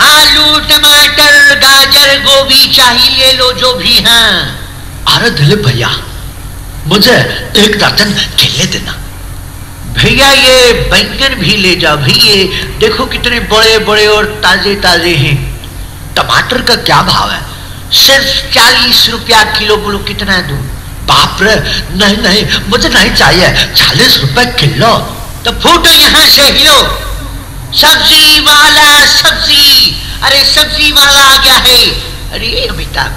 आलू टमाटर गाजर गोभी चाहिए, ले लो जो भी हैं। अरे दिलीप भैया, मुझे एक दर्जन केले देना। भैया ये बैंगन भी ले जाओ, भैया देखो कितने बड़े बड़े और ताजे ताजे हैं। टमाटर का क्या भाव है? सिर्फ 40 रुपया किलो। बोलो कितना दूं? बाप रे, नहीं नहीं, मुझे नहीं चाहिए, 40 रुपए किलो। तो फूटो यहाँ से हिलो। सब्जी वाला सब्जी, अरे सब्जी वाला आ गया है। अरे अमिताभ,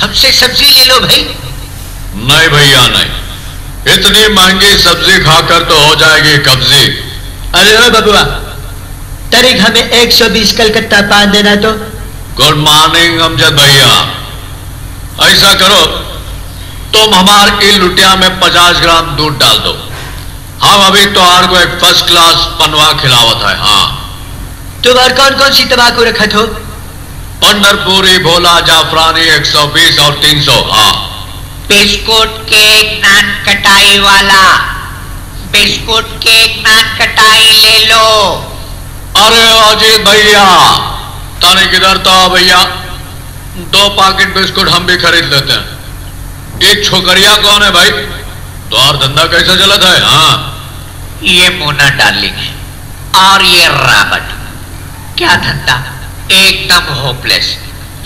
हमसे सब्जी ले लो भाई। नहीं भैया नहीं, इतनी महंगी सब्जी खाकर तो हो जाएगी कब्जी। अरे ओ बबुआ, तारीख हमें 120 कलकत्ता पान देना। तो गुड मॉर्निंग अमजद भैया, ऐसा करो तुम हमारे ई लुटिया में 50 ग्राम दूध डाल दो। हम अभी त्योहार को एक फर्स्ट क्लास पनवा खिलावत है। हाँ, तुम्हार कौन कौन सी तंबाकू रखत हो? पंडरपुरी, भोला, जाफरानी 120 और 300। हाँ, बिस्कुट केक नान कटाई वाला, बिस्कुट केक नान कटाई ले लो। अरे अजीत भैया, ताने किधर तो भैया, 2 पैकेट बिस्कुट हम भी खरीद लेते हैं। ये छोकरिया कौन है भाई? द्वार धंधा कैसा चलता है? हाँ, ये मोना डार्लिंग है और ये रॉबर्ट। क्या धंधा? एकदम होपलेस।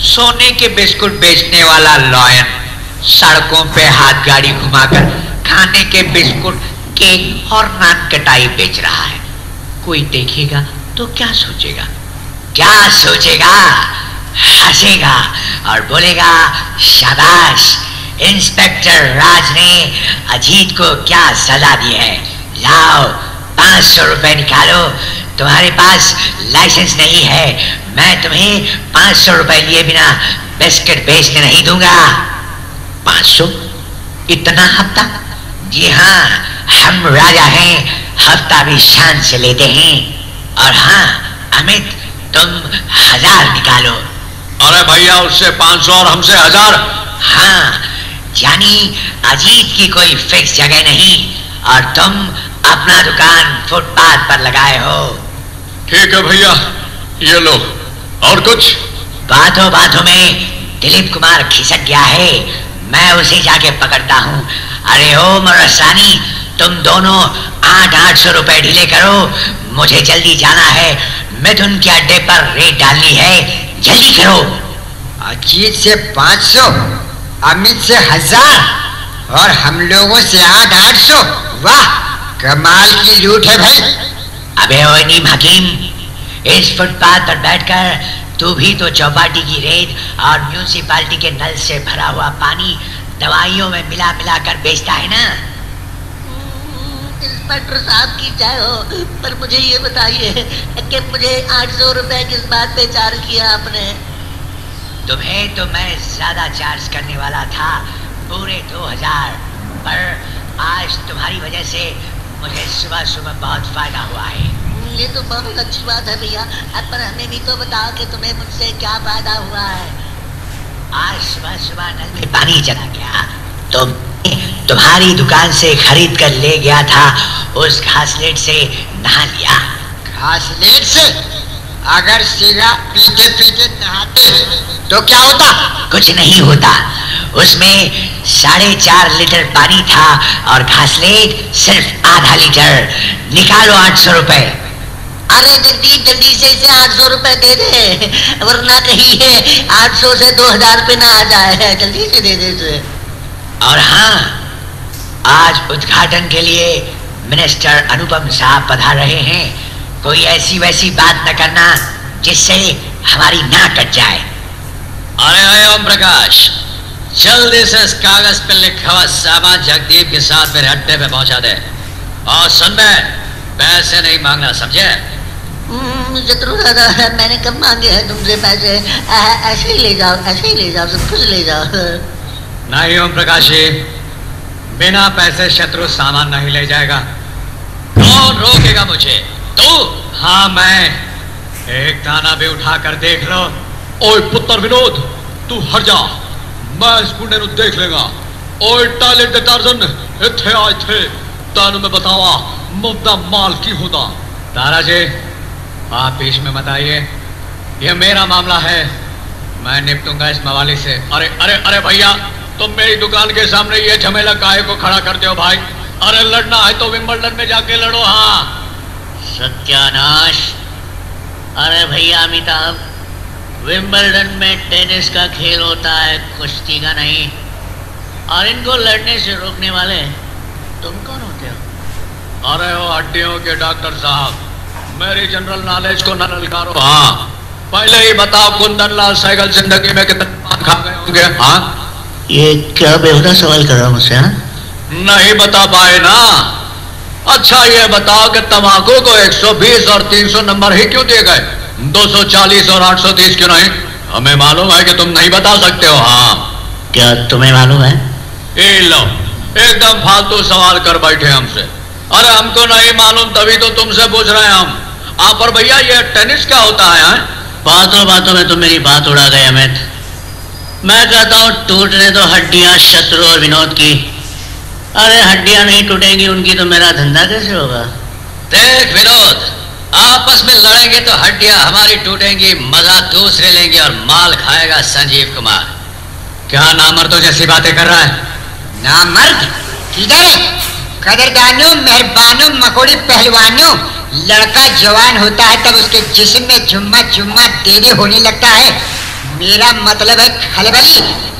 सोने के बिस्कुट बेचने वाला लॉयन सड़कों पे हाथ गाड़ी घुमाकर खाने के बिस्कुट केक और नान कटाई बेच रहा है। कोई देखेगा तो क्या सोचेगा? क्या सोचेगा? हंसेगा और बोलेगा शाबाश, इंस्पेक्टर राज ने अजीत को क्या सजा दी है। लाओ 500 रुपए निकालो, तुम्हारे पास लाइसेंस नहीं है, मैं तुम्हें 500 रुपए लिए बिना बिस्किट बेचने नहीं दूंगा। 500? इतना हफ्ता? जी हाँ, हम राजा हैं, हफ्ता भी शान से लेते हैं। और हाँ अमित, तुम 1000 निकालो। अरे भैया, उससे 500 और हमसे 1000? हाँ, यानी अजीत की कोई फिक्स जगह नहीं और तुम अपना दुकान फुटपाथ पर लगाए हो। ठीक है भैया, ये लो। और कुछ? बातों बातों में दिलीप कुमार खिसक गया है, मैं उसे जाके पकड़ता हूँ। अरे ओ मरसानी, तुम दोनों 800 रुपए ढीले करो, मुझे जल्दी जाना है, मिथुन के अड्डे पर रेड डालनी है, जल्दी करो। अजीत से 500, अमित से 1000 और हम लोगों से 800। वाह, कमाल की लूट है भाई। अबे ओ नीम हकीम, इस फुटपाथ पर बैठकर तू भी तो चौपाटी की रेत और म्यूनिसिपालिटी के नल से भरा हुआ पानी दवाइयों में मिला मिला कर बेचता है ना? इंस्पेक्टर साहब की जय हो, पर मुझे ये बताइए कि मुझे 800 रुपए किस बात पे चार्ज किया आपने? तुम्हें तो मैं ज्यादा चार्ज करने वाला था, पूरे 2000, पर आज तुम्हारी वजह से मुझे सुबह सुबह बहुत फायदा हुआ है। ये तो बहुत अच्छी बात है भैया, पर हमें भी तो बताओ कि तुम्हें मुझसे क्या फायदा हुआ है। आज सुबह सुबह नल में पानी चला गया तो तुम्हारी दुकान से खरीद कर ले गया था, उस घासलेट से नहा लिया। घासलेट से? अगर सीधा पीते पीते नहाते तो क्या होता? कुछ नहीं होता, उसमें 4.5 लीटर पानी था और घासलेट सिर्फ आधा लीटर। निकालो 800 रुपए। अरे जल्दी जल्दी से इसे 800 रुपए दे दे, वरना कहीं है 800 से 2000 पे ना आ जाए, जल्दी से दे दे इसे। और हाँ, आज उद्घाटन के लिए मिनिस्टर अनुपम साहब पधार रहे हैं, कोई ऐसी वैसी बात न करना जिससे हमारी नाक कट जाए। अरे ओम प्रकाश, जल्दी से इस कागज पे लिखा हुआ सामान जगदीप के साथ मेरे अड्डे पे पहुंचा दे। और सुन बे, पैसे नहीं मांगना, समझे? शत्रु दादा, मैंने कब मांगे हैं तुमसे पैसे? ऐसे ही ले जाओ, ऐसे ही ले जाओ, सब कुछ ले जाओ। नहीं ओम प्रकाश जी, बिना पैसे शत्रु सामान नहीं ले जाएगा। कौन रोकेगा मुझे? तू? हाँ मैं, एक दाना भी उठा कर देख लो। ओए पुत्र विनोद, तू हट जा, मैं इस गुंडे नु देख लेगा। ओए टॉयलेट दे टार्जन, इथे आए थे तानु में बतावा मुद्दा माल की होता। तारा जी आप बीच में मत आइए, यह मेरा मामला है, मैं निपटूंगा इस मवाली से। अरे अरे अरे भैया, तुम मेरी दुकान के सामने ये झमेला काहे को खड़ा करते हो भाई? अरे लड़ना है तो विंबलडन में जाके लड़ो। हाँ सत्यानाश। अरे भैया अमिताभ, विंबलडन में टेनिस का खेल होता है, कुश्ती का नहीं। और इनको लड़ने से रोकने वाले तुम कौन होते हो? अरे वो हड्डियों के डॉक्टर साहब, मेरी जनरल नॉलेज को न नलकारो। हाँ पहले ही बताओ कुंदन लाल सहगल जिंदगी में कितने पान खा गए होंगे? हाँ ये क्या बेहुदा सवाल कर रहा हूँ मुझसे? नहीं बता पाए ना? अच्छा ये बताओ कि तंबाकू को 120 और 300 नंबर ही क्यों दिए गए, 240 और 830 क्यों नहीं? हमें मालूम है कि तुम नहीं बता सकते हो। हाँ क्या तुम्हें मालूम है? ये लो, एकदम फालतू सवाल कर बैठे हमसे। अरे हमको नहीं मालूम तभी तो तुमसे पूछ रहे हैं हम। आप पर भैया ये टेनिस क्या होता है? बातों बातों में तुम मेरी बात उड़ा गए अमित। मैं कहता हूँ टूटने दो हड्डियां शत्रु और विनोद की। अरे हड्डियां नहीं टूटेंगी उनकी तो मेरा धंधा कैसे होगा? देख विनोद, आपस में लड़ेंगे तो हड्डियां हमारी टूटेंगी, मजा दूसरे लेंगे और माल खाएगा संजीव कुमार। क्या नामर्दों जैसी बातें कर रहा है? नामर्द किधर है? कदरदानों, मेहरबानों, मकोड़ी पहलवानों, लड़का जवान होता है तब उसके जिस्म में जुम्मा जुम्मा देने होने लगता है। मेरा मतलब है खलबली,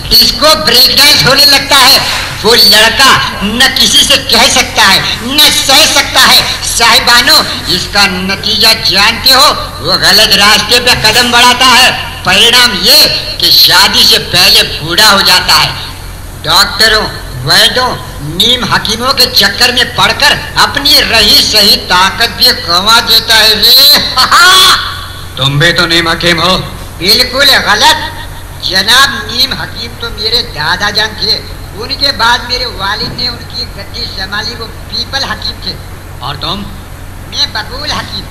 डिस्को ब्रेक डांस होने लगता है। वो लड़का न किसी से कह सकता है न सह सकता है। साहिबानों, इसका नतीजा जानते हो? वो गलत रास्ते पे कदम बढ़ाता है। परिणाम ये कि शादी से पहले बूढ़ा हो जाता है। डॉक्टरों, वैद्यों, नीम हकीमों के चक्कर में पड़कर अपनी रही सही ताकत भी गंवा देता है रे। तुम भी तो नीम हकीम हो। बिल्कुल गलत जनाब, नीम हकीम तो मेरे दादा जान थे, उनके बाद मेरे वालिद ने उनकी गद्दी संभाली, वो पीपल हकीम थे। और तुम? मैं बबूल हकीम।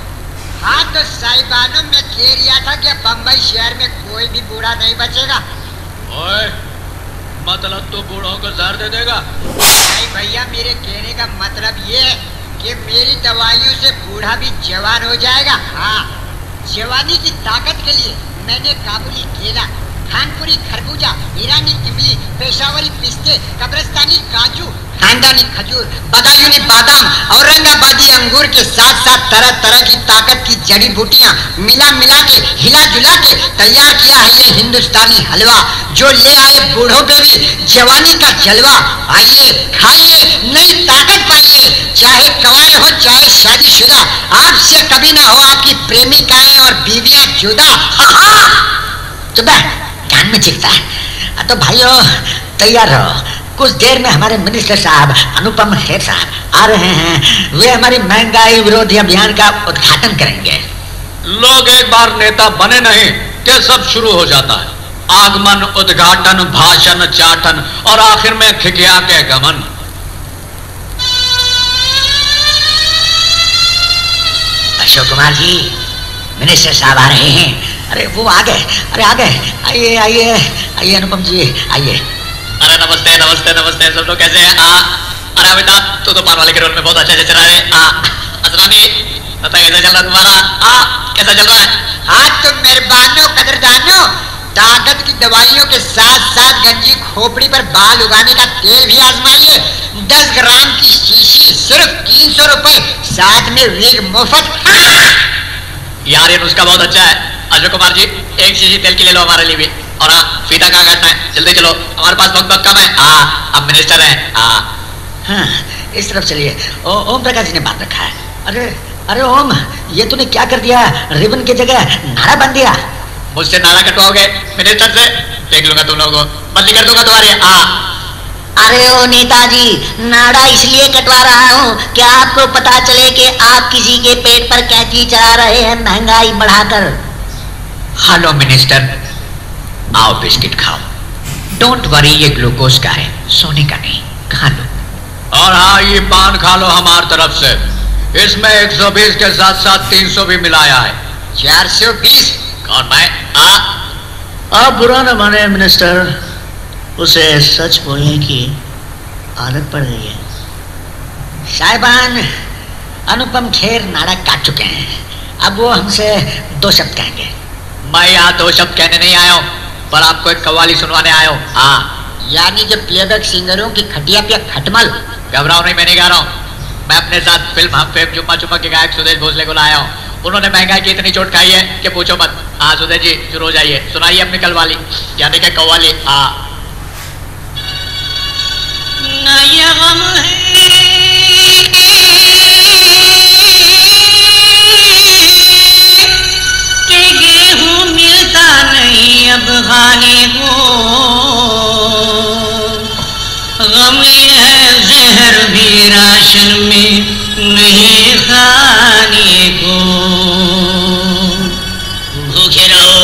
हाँ तो साहिबानों में कह रिया था कि बम्बई शहर में कोई भी बूढ़ा नहीं बचेगा। ओए, मतलब तो बूढ़ों को जहर दे देगा? नहीं भैया, मेरे कहने का मतलब ये है कि मेरी दवाइयों से बूढ़ा भी जवान हो जाएगा। हाँ, जवानी की ताकत के लिए मैंने काबुली केला, खानपुरी खरबूजा, ईरानी इमली, पेशावरी पिस्ते, कब्रिस्तानी काजू, खानदानी खजूर, बदायूनी बादाम और रंगाबादी अंगूर के साथ साथ तरह तरह की ताकत की जड़ी बूटियां मिला मिला के हिला जुला के तैयार किया है ये हिंदुस्तानी हलवा, जो ले आए बूढ़ों पे भी जवानी का जलवा। आइए खाइए, नई ताकत पाइए, चाहे कंवारे हो चाहे शादीशुदा, आपसे कभी ना हो आपकी प्रेमिकाएं और बीवियां जुदा। कान में चिकता है। तो भाइयों तैयार रहो, कुछ देर में हमारे मिनिस्टर साहब अनुपम खेर साहब आ रहे हैं। वे हमारी महंगाई विरोधी अभियान का उद्घाटन करेंगे। लोग एक बार नेता बने नहीं कि सब शुरू हो जाता है। आगमन, उद्घाटन, भाषण, चाटन और आखिर में खिकिया के गमन। अशोक कुमार जी, मिनिस्टर साहब आ रहे हैं। अरे वो आ गए, अरे आ गए, आइए आइए आइए अनुपम जी आइए। अरे नमस्ते नमस्ते नमस्ते, सब लोग कैसे हैं? अरे अमिताभ, तू तो पान वाले के रोल में बहुत अच्छे से चल रहा है। असरानी पता कैसा चल रहा तुम्हारा? कैसा चल रहा है? हाँ तो मेहरबानों, कदरदानों, ताकत की दवाइयों के साथ साथ गंजी खोपड़ी पर बाल उगाने का तेल भी आजमाइए। 10 ग्राम की शीशी सिर्फ 300 रुपए, साथ में विग मुफ्त। यार ये नुस्खा बहुत अच्छा है। अशोक कुमार जी, एक शीशी तेल की ले लो हमारे लिए भी। और हाँ, फीता कहाँ काटना है? जल्दी चलो, हमारे पास वक्त कम है। अब मिनिस्टर है। हाँ, इस तरफ चलिए। ओम प्रकाश जी ने बात रखा है। अरे अरे ओम, ये तूने क्या कर दिया? रिबन की जगह नारा बन दिया। मुझसे नारा कटवाओगे मिनिस्टर से? देख लूंगा तुम लोगों को, बदली कर दूंगा तुम्हारी। अरे ओ नेताजी, नाड़ा इसलिए कटवा रहा हूँ कि आपको पता चले कि आप किसी के पेट पर कैंची चला रहे हैं महंगाई बढ़ाकर। हेलो मिनिस्टर, आओ बिस्किट खाओ। डोंट वरी, ये ग्लूकोज का है, सोने का नहीं, खा लो। और हाँ, ये पान खा लो हमारी तरफ से। इसमें 120 के साथ साथ 300 भी मिलाया है। 420। कौन मैं? आप बुरा न माने मिनिस्टर, उसे सच बोलने की आदत पड़ गई है। साहिबान, अनुपम खेर नाटक काट चुके हैं, अब वो हमसे 2 शब्द कहेंगे। मैं यहाँ 2 शब्द कहने नहीं आया हूँ, पर आपको एक कव्वाली सुनवाने आया हूँ। हाँ, यानी कि प्लेबैक सिंगरों की खटिया पे खटमल। घबराओ नहीं, मैं नहीं गा रहा हूँ। मैं अपने साथ फिल्म हम फेम जुम्मा चुम्मा के गायक सुदेश भोसले को लाया हूँ। उन्होंने महंगाई की इतनी चोट खाई है कि पूछो मत। हाँ सुदेश जी, शुरू हो जाइए, सुनाइए अपनी कलवाली, यानी कि कव्वाली। हाँ। गेहूं मिलता नहीं अब खाने को, गम ये है जहर भी राशन में नहीं खाने को, भूखे रहो।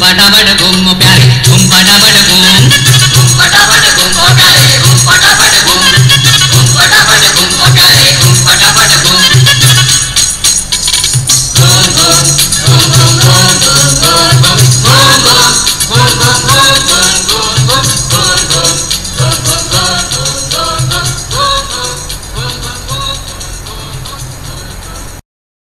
बड़ा बड़ घूम